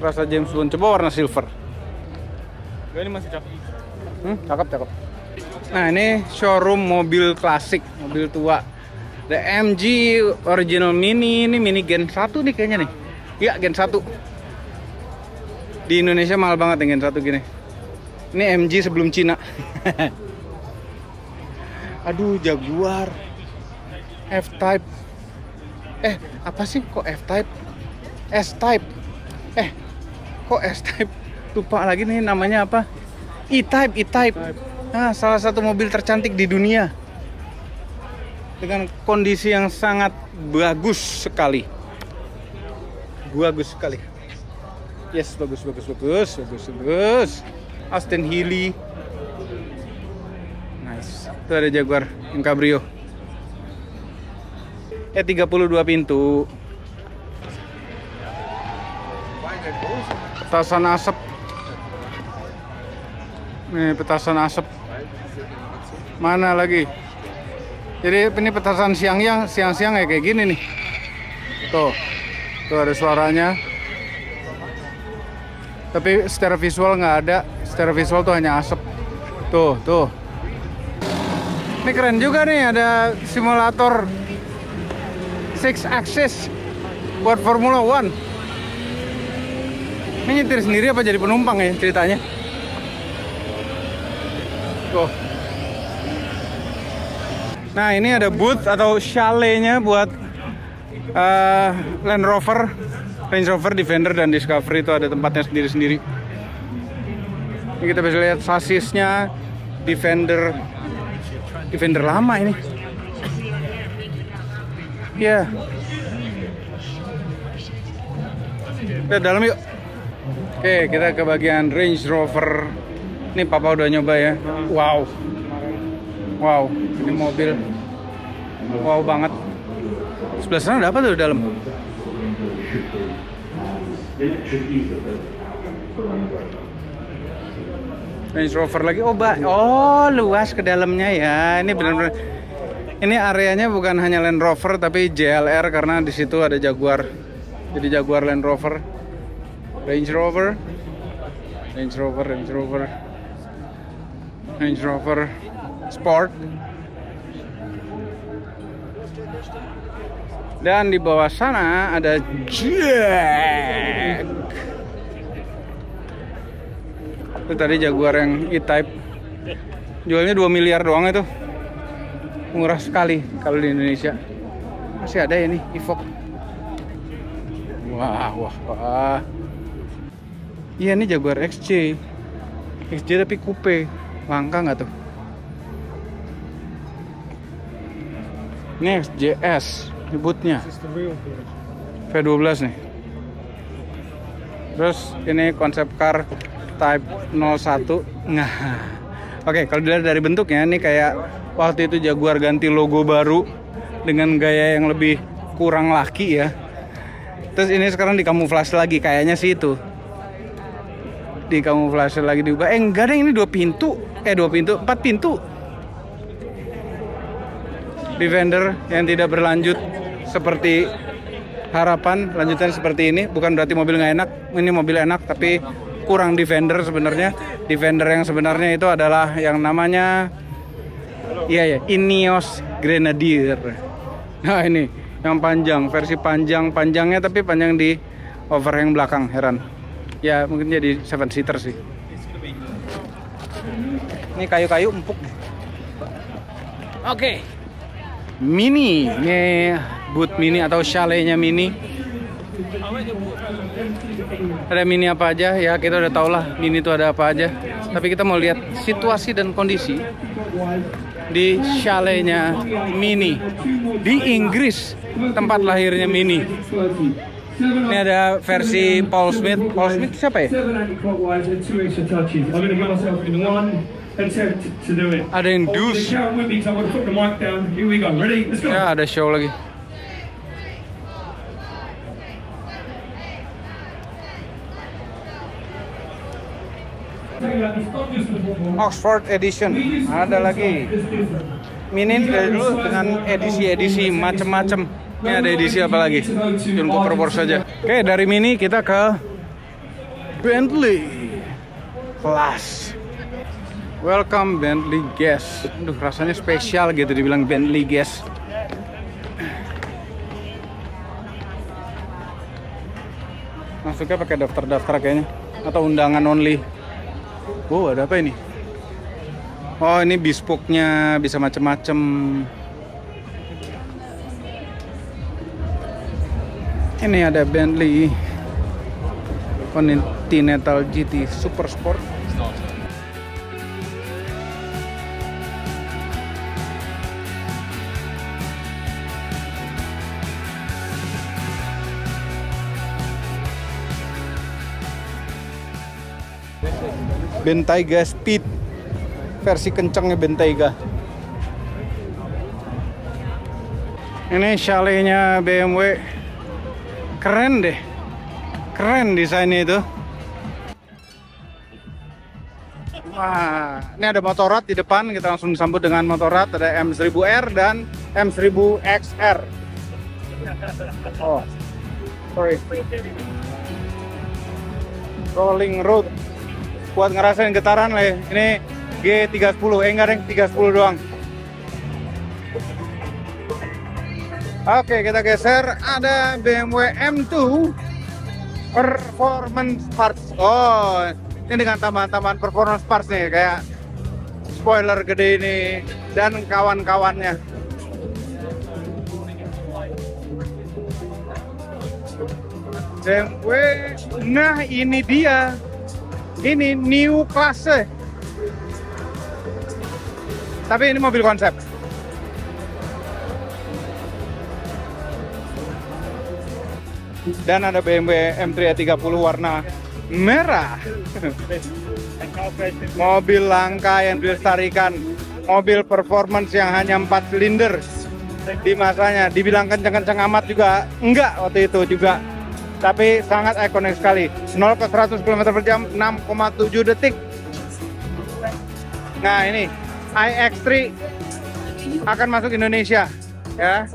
Rasa James Bond, coba warna silver. Ini masih cakep. Cakep. Nah, ini showroom mobil klasik, mobil tua. The MG original Mini, ini Mini Gen 1 nih kayaknya nih. Iya, Gen 1. Di Indonesia mahal banget Gen 1 gini. Ini MG sebelum Cina. Aduh, Jaguar F-Type. Apa sih kok F-Type? S-Type. Kok S-Type? Lupa lagi nih namanya apa. E-Type. Nah, salah satu mobil tercantik di dunia. Dengan kondisi yang sangat bagus sekali. Yes, bagus. Austin Healey. Nice. Itu ada Jaguar yang Cabrio. 32 pintu. Petasan asap. Nih, petasan asap. Mana lagi? Jadi ini petasan siang ya kayak gini nih. Tuh ada suaranya. Tapi secara visual nggak ada. Secara visual tuh hanya asap. Tuh. Ini keren juga nih, ada simulator 6 axis buat Formula One. Ini nyetir sendiri apa jadi penumpang ya ceritanya? Tuh. Nah, ini ada booth atau chaletnya buat Range Rover, Defender dan Discovery. Itu ada tempatnya sendiri-sendiri. Ini kita bisa lihat sasisnya Defender lama ini. Ya. Kita dalam yuk. Oke, kita ke bagian Range Rover. Ini papa udah nyoba ya. Wow, ini mobil wow banget. Sebelah sana ada apa tuh di dalam? Range Rover lagi. Oh, luas ke dalamnya ya. Ini benar-benar. Ini areanya bukan hanya Land Rover tapi JLR karena di situ ada Jaguar. Jadi Jaguar Land Rover. Range Rover Sport. Dan di bawah sana ada Jack. Itu tadi Jaguar yang E-Type. Jualnya 2 miliar doang itu. Murah sekali kalau di Indonesia. Masih ada ya nih Evoque. Wah. Iya, ini Jaguar XJ tapi coupe. Langka nggak tuh? Ini XJS nyebutnya V12 nih. Terus ini konsep car Type 01. Nah, oke, kalau dilihat dari bentuknya ini kayak waktu itu Jaguar ganti logo baru dengan gaya yang lebih kurang laki ya. Terus ini sekarang dikamuflase lagi, kayaknya sih itu. Dikamuflase lagi diubah. Enggak deh, ini 4 pintu. Defender yang tidak berlanjut seperti harapan, lanjutan seperti ini. Bukan berarti mobil nggak enak. Ini mobil enak tapi kurang Defender sebenarnya. Defender yang sebenarnya itu adalah yang namanya Ineos Grenadier. Nah, ini yang panjang, versi panjangnya tapi panjang di overhang belakang, heran. Ya mungkin jadi 7-seater sih. Ini kayu-kayu empuk. Oke. Mini, ini booth Mini atau chaletnya Mini. Ada Mini apa aja ya, kita udah tau lah Mini itu ada apa aja. Tapi kita mau lihat situasi dan kondisi di chaletnya Mini di Inggris, tempat lahirnya Mini. Ini ada versi Paul Smith. Paul Smith siapa ya? 7 anti-clockwise and 2 extra touches. I'm going to give myself in 1 attempt to do it. Ada yang Hold the deuce. count with me because I'm going to put the mic down. Here we go. Ready? Let's go. Ya, ada show lagi. Oxford Edition. Ada lagi. Minin dari dulu dengan edisi-edisi macem-macem. Ini ada edisi apa lagi? John Cooper saja. Oke, dari Mini kita ke Bentley Class. Welcome Bentley Guest. Aduh, rasanya spesial gitu dibilang Bentley Guest. Masuknya pakai daftar-daftar kayaknya atau undangan only. Wow, ada apa ini? Oh, ini bespoke-nya bisa macem-macem. Ini ada Bentley Continental GT Super Sport. Bentayga Speed, versi kencangnya Bentayga. Ini chaletnya BMW, keren deh, keren desainnya itu. Wah, ini ada Motorrad di depan, kita langsung disambut dengan Motorrad. Ada M1000R dan M1000XR. Oh, sorry. Rolling Road. Buat ngerasain getaran lah ya. Ini G310, enggak deng, 310 doang. Oke, kita geser. Ada BMW M2 Performance Parts. Oh, ini dengan tambahan-tambahan performance parts nih, kayak spoiler gede ini dan kawan-kawannya. BMW, nah ini dia. Ini new class. Tapi ini mobil konsep. Dan ada BMW M3 E30 warna merah. Mobil langka yang dilestarikan. Mobil performance yang hanya 4 silinder di masanya. Dibilang kenceng-kenceng amat juga enggak waktu itu juga. Tapi sangat ikonik sekali. 0 ke 100 km per jam 6,7 detik. Nah, ini iX3 akan masuk Indonesia ya.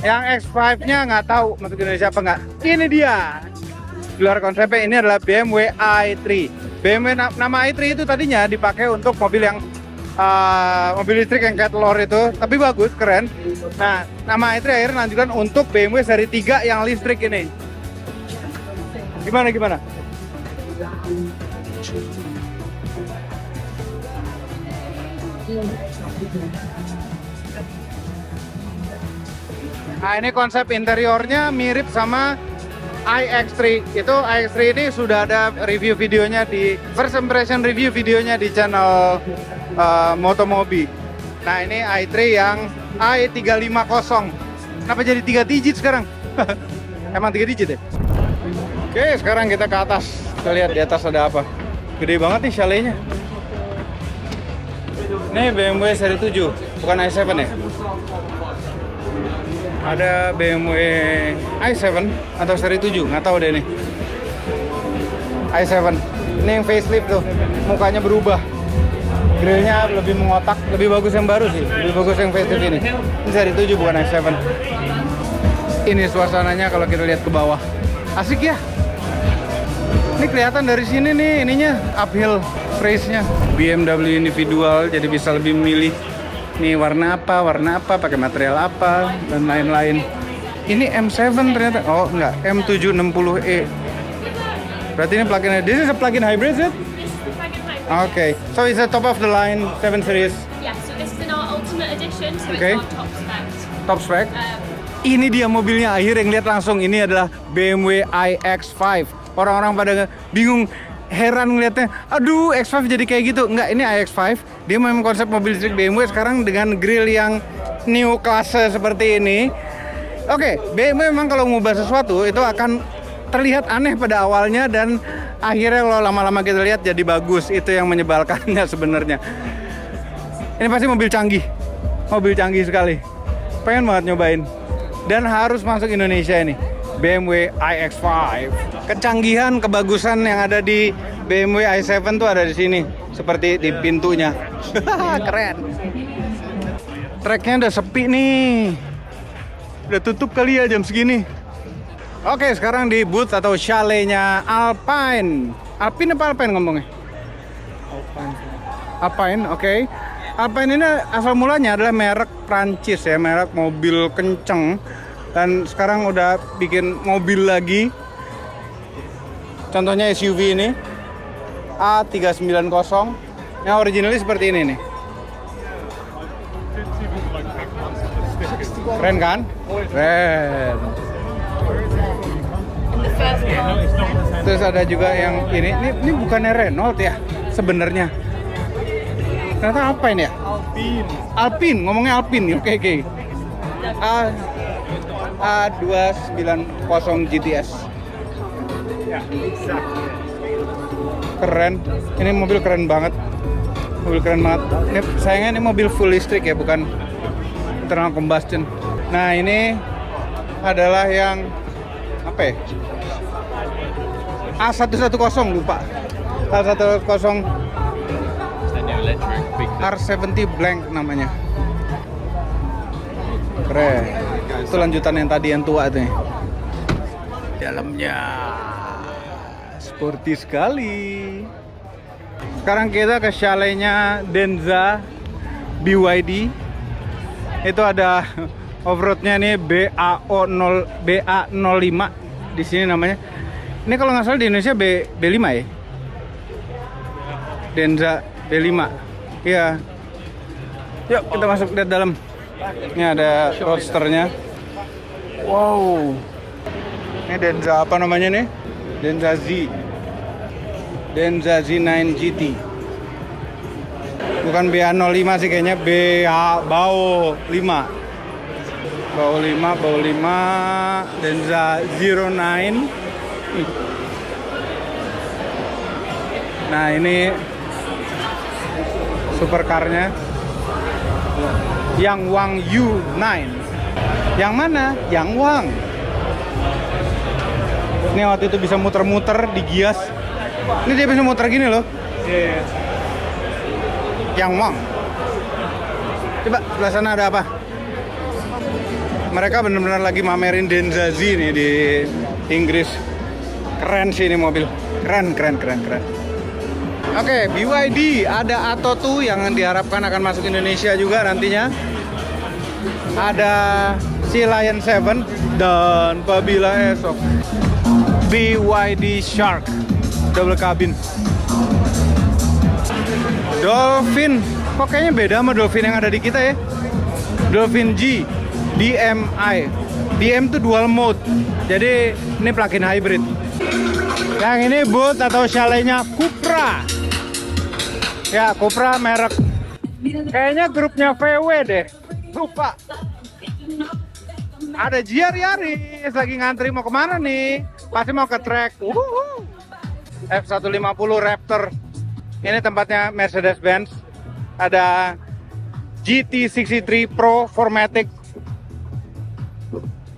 Yang X5-nya nggak tahu masuk Indonesia apa nggak. Ini dia. Di luar konsepnya ini adalah BMW i3. BMW nama i3 itu tadinya dipakai untuk mobil yang mobil listrik yang kayak telur itu, tapi bagus, keren. Nah, nama i3 akhirnya lanjutkan untuk BMW seri 3 yang listrik ini. Gimana? Nah, ini konsep interiornya mirip sama iX3. Itu iX3 ini sudah ada review videonya di first impression review videonya di channel Motomobi. Nah, ini i3 yang i350. Kenapa jadi 3 digit sekarang? Emang 3 digit ya? Oke, sekarang kita ke atas. Kita lihat di atas ada apa. Gede banget nih chaletnya. Ini BMW seri 7, bukan i7 ya? Ada BMW i7 atau seri 7, nggak tahu deh nih. i7. Ini yang facelift tuh, mukanya berubah. Grillnya lebih mengotak, lebih bagus yang baru sih. Lebih bagus yang facelift ini. Ini seri 7 bukan i7. Ini suasananya kalau kita lihat ke bawah. Asik ya? Ini kelihatan dari sini nih ininya uphill race-nya. BMW individual, jadi bisa lebih memilih nih warna apa, pakai material apa dan lain-lain. Ini M7 ternyata. Oh, enggak, M760E. Berarti ini plug-in. This is a plug-in hybrid, is it? This is the plug-in hybrid. Okay. So it's a top of the line 7 Series. Yeah, so this is in our Ultimate Edition, so Okay. it's our top spec. Top spec. Ini dia mobilnya, akhirnya ngeliat langsung. Ini adalah BMW iX5. Orang-orang pada bingung, heran ngeliatnya. Aduh, X5 jadi kayak gitu. Enggak, ini iX5. Dia memang konsep mobil listrik BMW sekarang dengan grill yang new class seperti ini. Oke, BMW memang kalau ngubah sesuatu itu akan terlihat aneh pada awalnya dan akhirnya kalau lama-lama kita lihat jadi bagus. Itu yang menyebalkannya sebenarnya. Ini pasti mobil canggih sekali. Pengen banget nyobain. Dan harus masuk Indonesia ini. BMW iX5. Kecanggihan, kebagusan yang ada di BMW i7 tuh ada di sini. Seperti di pintunya. Keren. Tracknya udah sepi nih. Udah tutup kali ya jam segini. Oke, sekarang di booth atau chaletnya Alpine. Alpine apa Alpine ngomongnya? Alpine, oke. Alpine ini asal mulanya adalah merek Prancis ya, merek mobil kenceng. Dan sekarang udah bikin mobil lagi. Contohnya SUV ini A390. Yang originally seperti ini nih. Keren kan? Keren. Terus ada juga yang ini bukannya Renault ya sebenarnya. Ternyata apa ini ya? Alpine, ngomongnya Alpine. Oke. A290 GTS. Keren. Ini mobil keren banget. Ini sayangnya ini mobil full listrik ya, bukan internal combustion. Nah, ini adalah yang apa ya? A110 lupa. A110 R70 blank namanya. Keren. Itu lanjutan yang tadi yang tua tuh. Dalamnya sporty sekali. Sekarang kita ke chaletnya Denza BYD. Itu ada off-roadnya nih BA05 di sini namanya. Ini kalau nggak salah di Indonesia B5 ya. Denza B5. Iya. Yuk kita masuk lihat dalam. Ini ada roadsternya. Wow. Ini Denza apa namanya nih? Denza Z. Denza Z9 GT. Bukan BA05 sih kayaknya, BA 5. Bau 5 Denza 09. Nah, ini supercarnya Yangwang U9. Yang mana? Yangwang. Ini waktu itu bisa muter-muter di Gias. Ini dia bisa muter gini loh. Yangwang. Coba sebelah sana ada apa? Mereka benar-benar lagi mamerin Denza Z nih di Inggris. Keren sih ini mobil. Keren. Oke, BYD ada Atto 2 yang diharapkan akan masuk Indonesia juga nantinya. Ada Sea Lion 7 dan apabila esok BYD Shark double cabin. Dolphin, kok kayaknya beda sama Dolphin yang ada di kita ya. Dolphin G DMI. DM itu dual mode. Jadi ini plug-in hybrid. Yang ini booth atau chaletnya Cupra. Ya, Cupra merek. Kayaknya grupnya VW deh. Lupa. Ada GR Yaris lagi ngantri mau kemana nih? Pasti mau ke track. F150 Raptor. Ini tempatnya Mercedes-Benz. Ada GT63 Pro 4MATIC.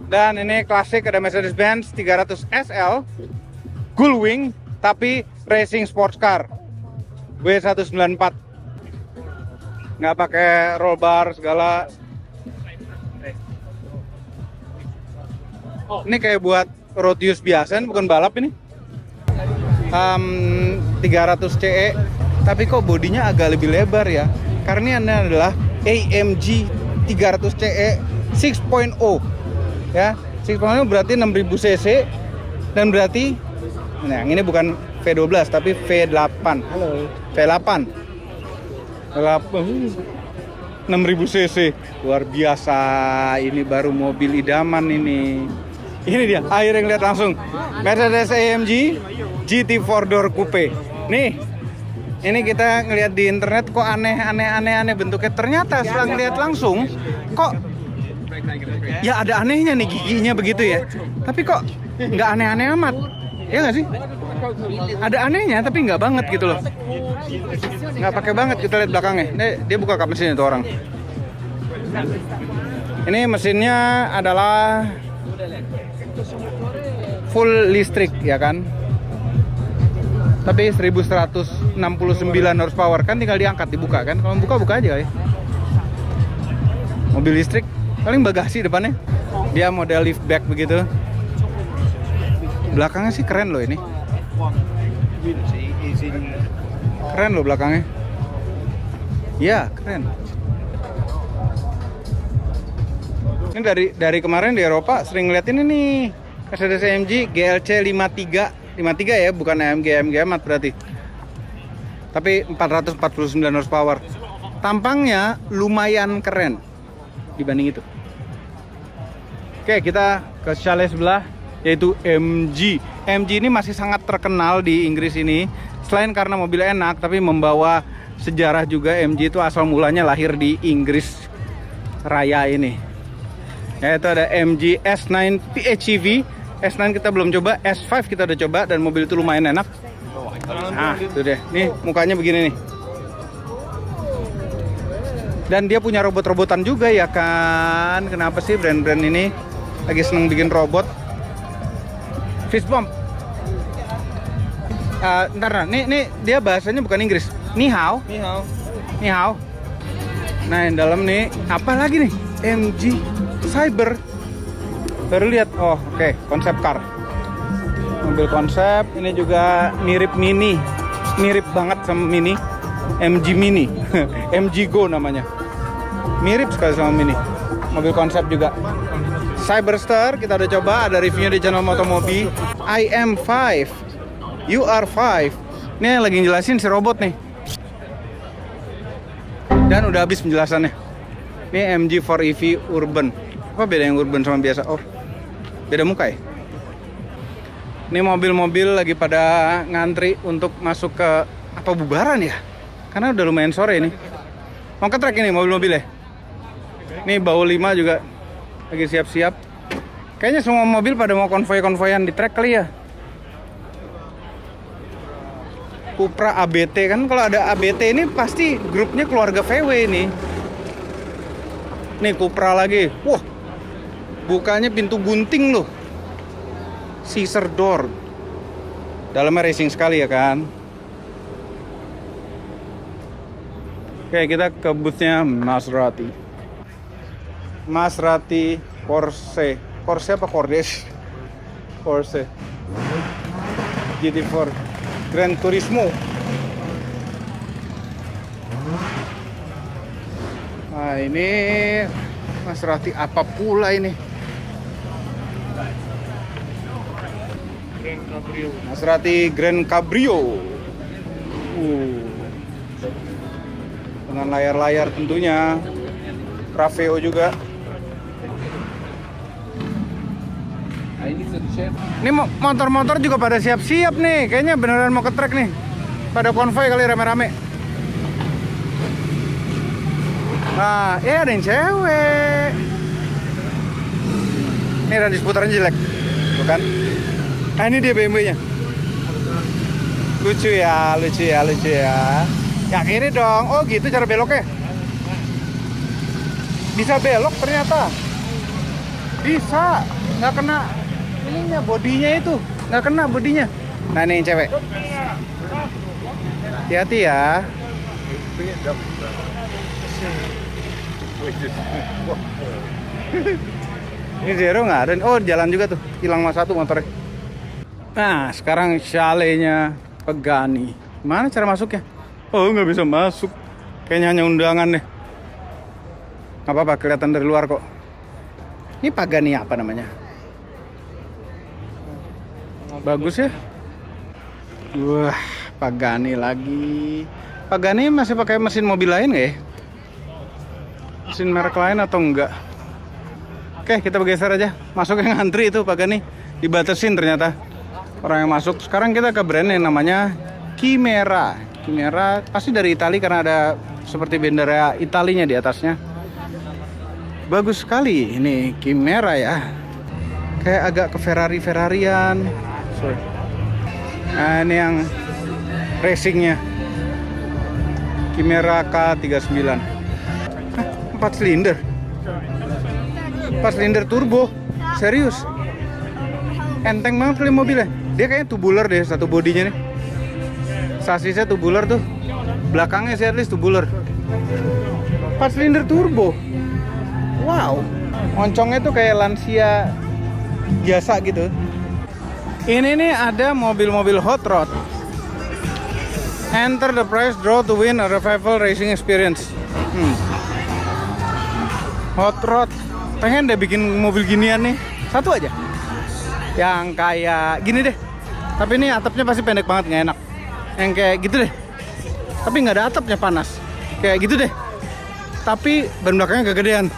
Dan ini klasik, ada Mercedes-Benz 300 SL Gullwing tapi racing sports car W194. Nggak pakai roll bar segala. Ini kayak buat road use biasa, bukan balap ini. 300 CE, tapi kok bodinya agak lebih lebar ya. Karena ini adalah AMG 300 CE 6.0 ya. 6.0 berarti 6000 cc dan berarti nah yang ini bukan V12 tapi V8. Halo. V8. 6000 cc. Luar biasa. Ini baru mobil idaman ini. Ini dia, akhirnya lihat langsung Mercedes AMG GT 4-door coupe. Nih, ini kita ngelihat di internet kok aneh bentuknya. Ternyata setelah ngelihat langsung, kok Ya ada anehnya nih giginya begitu ya. Tapi kok nggak aneh-aneh amat. Ya nggak sih? Ada anehnya tapi nggak banget gitu loh. Nggak pakai banget. Kita lihat belakangnya. Dia buka kap mesin itu orang. Ini mesinnya adalah full listrik ya kan. Tapi 1169 horsepower kan, tinggal diangkat dibuka kan. Kalau buka aja kali. Mobil listrik paling bagasi depannya. Dia model liftback begitu. Belakangnya sih keren loh ini. Keren loh belakangnya. Ya, keren. Ini dari kemarin di Eropa sering ngeliat ini nih. Mercedes-AMG GLC 53 ya, bukan AMG amat berarti. Tapi 449 horsepower. Tampangnya lumayan keren dibanding itu. Oke, kita ke chalet sebelah, yaitu MG. MG ini masih sangat terkenal di Inggris ini. Selain karena mobil enak, tapi membawa sejarah juga. MG itu asal mulanya lahir di Inggris Raya ini. Yaitu ada MG S9 PHEV. S9 kita belum coba, S5 kita udah coba dan mobil itu lumayan enak. Nah, itu deh. Nih mukanya begini nih. Dan dia punya robot-robotan juga ya kan. Kenapa sih brand-brand ini lagi seneng bikin robot? Fist bump. Ntar, nih dia bahasanya bukan Inggris. Ni hao. Ni hao. Nah, yang dalam nih apa lagi nih? MG Cyber. Baru lihat. Oh, oke. Konsep car. Mobil konsep. Ini juga mirip Mini. Mirip banget sama Mini. MG Mini. MG Go namanya. Mirip sekali sama Mini. Mobil konsep juga. Cyberster kita udah coba, ada reviewnya di channel Motomobi. IM5, UR5. Ini yang lagi ngejelasin si robot nih. Dan udah habis penjelasannya. Ini MG4EV Urban. Apa beda yang Urban sama biasa? Oh, beda muka ya? Ini mobil-mobil lagi pada ngantri untuk masuk ke apa bubaran ya? Karena udah lumayan sore ini. Mau ke trek ini mobil-mobil ya? Ini bau 5 juga lagi siap-siap. Kayaknya semua mobil pada mau konvoy-konvoyan di trek kali ya. Cupra ABT kan, kalau ada ABT ini pasti grupnya keluarga VW ini. Nih Cupra lagi. Wah, bukanya pintu gunting loh. Scissor door. Dalamnya racing sekali ya kan. Oke, kita ke boothnya Maserati. Maserati Corse. Corse apa Cordes? Corse. GT4 Gran Turismo. Nah, ini Maserati apa pula ini? Maserati Grand Cabrio. Dengan layar-layar tentunya. Trafeo juga. Ini motor-motor juga pada siap-siap nih. Kayaknya beneran mau ke trek nih. Pada konvoy kali rame-rame. Nah, ya ada yang cewek. Ini radis putarannya jelek. Bukan? Nah, ini dia BMW-nya. Lucu ya, lucu ya, lucu ya. Yang ini dong. Oh gitu cara beloknya. Bisa belok ternyata. Bisa. Nggak kena ininya, bodinya itu. Nggak kena bodinya. Nah, ini yang cewek. Hati-hati ya. Ini Zero nggak ada. Oh, jalan juga tuh. Hilang mas satu motornya. Nah, sekarang chaletnya Pagani. Mana cara masuknya? Oh, nggak bisa masuk. Kayaknya hanya undangan deh. Nggak apa-apa, kelihatan dari luar kok. Ini Pagani apa namanya? Bagus ya. Wah, Pagani lagi. Pagani masih pakai mesin mobil lain nggak ya? Mesin merek lain atau enggak? Oke, kita bergeser aja. Masuk yang ngantri itu Pagani. Dibatasin ternyata orang yang masuk. Sekarang kita ke brand yang namanya Chimera. Chimera pasti dari Italia karena ada seperti bendera Italinya di atasnya. bagus sekali. Ini Chimera ya. Kayak agak ke Ferrari-Ferrarian. Sorry. Nah, ini yang racingnya. Chimera K39. 4 silinder. 4 silinder turbo. Serius. Enteng banget kali mobilnya. Dia kayaknya tubular deh satu bodinya nih. Sasisnya tubular tuh. Belakangnya sih at least tubular. 4 silinder turbo. Wow. Moncongnya tuh kayak Lancia biasa gitu. Ini nih ada mobil-mobil hot rod. Enter the prize draw to win a revival racing experience. Hot rod. Pengen deh bikin mobil ginian nih. Satu aja. Yang kayak gini deh. Tapi ini atapnya pasti pendek banget, nggak enak. Yang kayak gitu deh. Tapi nggak ada atapnya, panas. Kayak gitu deh. Tapi ban belakangnya kegedean.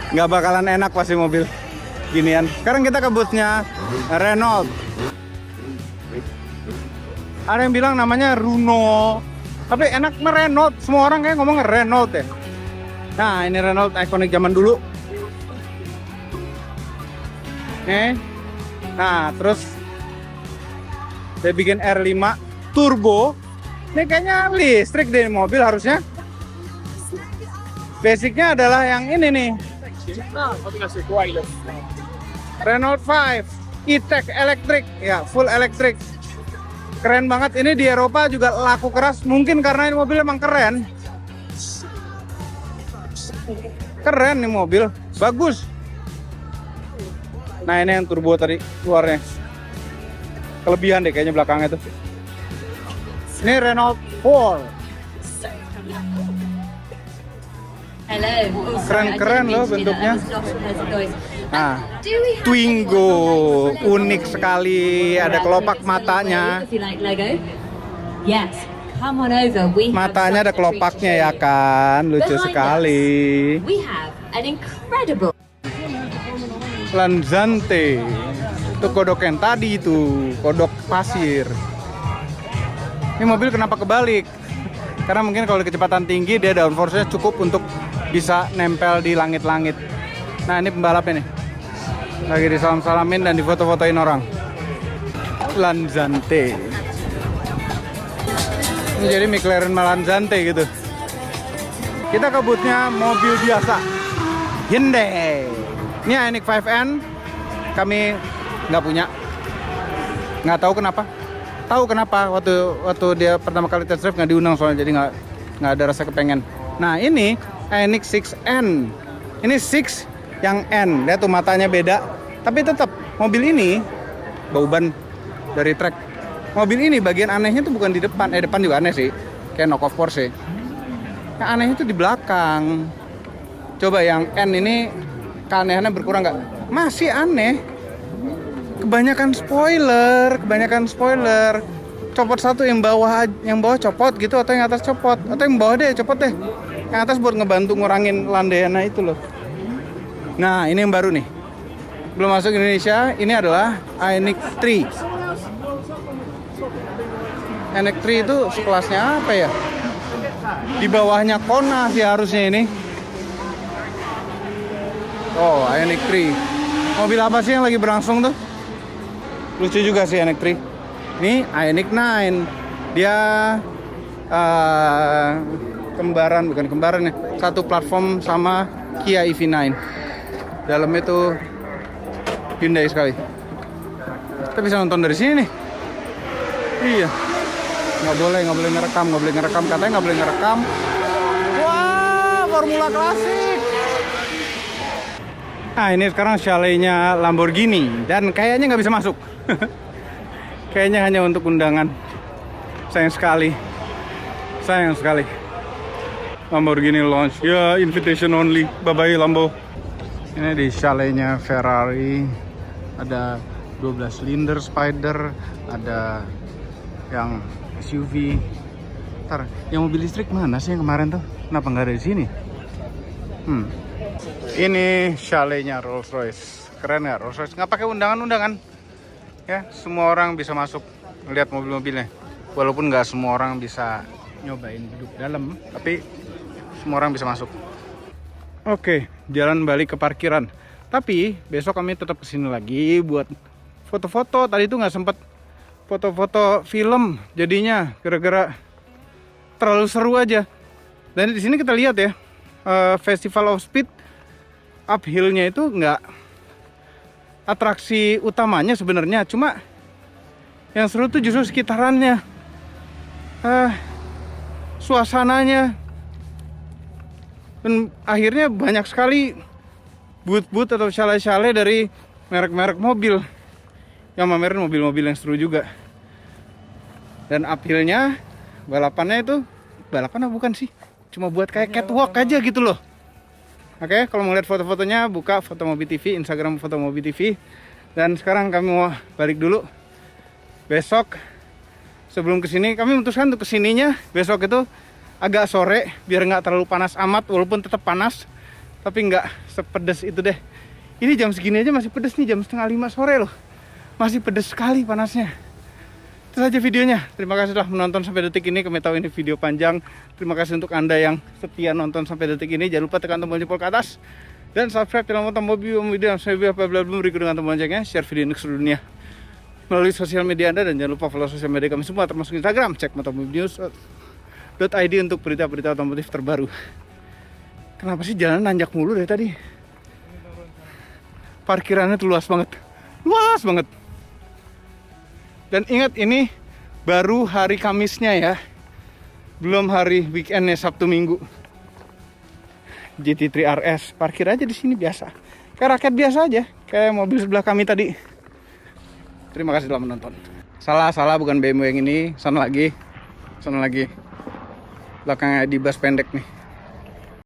Nggak bakalan enak pasti mobil ginian. Sekarang kita ke boothnya Renault. Ada yang bilang namanya Runo, tapi enak Renault. Semua orang kayak ngomong Renault ya. Nah, ini Renault ikonik zaman dulu. Nih. Nah, terus dia bikin R5 turbo. Ini kayaknya listrik deh mobil harusnya. Basicnya adalah yang ini nih. Renault 5 E-Tech Electric, ya full electric. Keren banget. Ini di Eropa juga laku keras. Mungkin karena ini mobil emang keren. Keren nih mobil, bagus. Nah, ini yang turbo tadi luarnya. Kelebihan deh kayaknya belakangnya tuh. Ini Renault 4. Keren-keren loh bentuknya. Nah, Twingo unik sekali, ada kelopak matanya. Matanya ada kelopaknya ya kan, lucu sekali. Lanzante, itu kodok yang tadi itu, kodok pasir. Ini mobil kenapa kebalik? Karena mungkin kalau di kecepatan tinggi dia downforce-nya cukup untuk bisa nempel di langit-langit. Nah, ini pembalapnya nih. Lagi disalam-salamin dan difoto-fotoin orang. Lanzante. Ini jadi McLaren Lanzante gitu. Kita ke booth-nya mobil biasa. Hyundai. Ini Ioniq 5N. Kami nggak punya. Nggak tahu kenapa. Tahu kenapa waktu dia pertama kali test drive nggak diundang soalnya, jadi nggak ada rasa kepengen. Nah, ini Ioniq 6N. Ini 6 yang N. Lihat tuh matanya beda. Tapi tetap mobil ini bau ban dari trek. Mobil ini bagian anehnya tuh bukan di depan. Depan juga aneh sih. Kayak knock-off Porsche. Yang anehnya tuh di belakang. Coba yang N ini keanehannya berkurang nggak? Masih aneh. Kebanyakan spoiler. Copot satu, yang bawah copot gitu, atau yang atas copot, atau yang bawah deh copot deh. Yang atas buat ngebantu ngurangin landainya itu loh. Nah, ini yang baru nih. Belum masuk Indonesia. Ini adalah Ioniq 3. Ioniq 3 itu sekelasnya apa ya? Di bawahnya Kona sih harusnya ini. Oh, Ioniq 3. Mobil apa sih yang lagi berlangsung tuh? Lucu juga sih Ioniq 3. Ini Ioniq 9. Dia bukan kembaran ya. Satu platform sama Kia EV9. Dalamnya tuh Hyundai sekali. Kita bisa nonton dari sini nih. Iya. Nggak boleh ngerekam. Katanya nggak boleh ngerekam. Wah, formula klasik. Nah, ini sekarang chaletnya Lamborghini dan kayaknya nggak bisa masuk. Kayaknya hanya untuk undangan. Sayang sekali. Lamborghini launch. Ya, invitation only. Bye-bye Lambo. Ini di chaletnya Ferrari. Ada 12 silinder Spider. Ada yang SUV. Ntar, yang mobil listrik mana sih yang kemarin tuh? Kenapa nggak ada di sini? Ini chaletnya Rolls Royce. Keren nggak Rolls Royce? Nggak pakai undangan-undangan. Ya, semua orang bisa masuk lihat mobil-mobilnya. Walaupun nggak semua orang bisa nyobain duduk dalam, tapi semua orang bisa masuk. Oke, jalan balik ke parkiran. Tapi besok kami tetap kesini lagi buat foto-foto. Tadi tuh nggak sempet foto-foto film, jadinya gara-gara terlalu seru aja. Dan di sini kita lihat ya, Festival of Speed uphillnya itu nggak atraksi utamanya sebenarnya, cuma yang seru tuh justru sekitarannya, suasananya. Dan akhirnya banyak sekali booth-booth atau chalet-chalet dari merek-merek mobil yang mamerin mobil-mobil yang seru juga. Dan uphillnya, balapannya itu, balapan apa bukan sih? Cuma buat kayak catwalk aja gitu loh. Oke, kalau mau lihat foto-fotonya, buka Foto Mobi TV, Instagram Foto Mobi TV. Dan sekarang kami mau balik dulu. Besok sebelum kesini, kami memutuskan untuk kesininya besok itu agak sore, biar nggak terlalu panas amat, walaupun tetap panas, tapi nggak sepedes itu deh. Ini jam segini aja masih pedes nih, jam 4:30 sore loh. Masih pedes sekali panasnya. Itu saja videonya. Terima kasih telah menonton sampai detik ini. Kami tahu ini video panjang. Terima kasih untuk Anda yang setia nonton sampai detik ini. Jangan lupa tekan tombol jempol ke atas dan subscribe channel Motor Mobi dan saya belum berikut dengan tombol loncengnya. Share video ini ke seluruh dunia melalui sosial media Anda, dan jangan lupa follow sosial media kami semua termasuk Instagram. Cek motormobinews.id untuk berita-berita otomotif terbaru. Kenapa sih jalan nanjak mulu dari tadi? Parkirannya tuh luas banget. Luas banget. Dan ingat, ini baru hari Kamisnya ya. Belum hari weekendnya, Sabtu Minggu. GT3 RS. Parkir aja di sini biasa. Kayak rakyat biasa aja. Kayak mobil sebelah kami tadi. Terima kasih telah menonton. Salah, bukan BMW yang ini. Sana lagi. Belakangnya di bus pendek nih.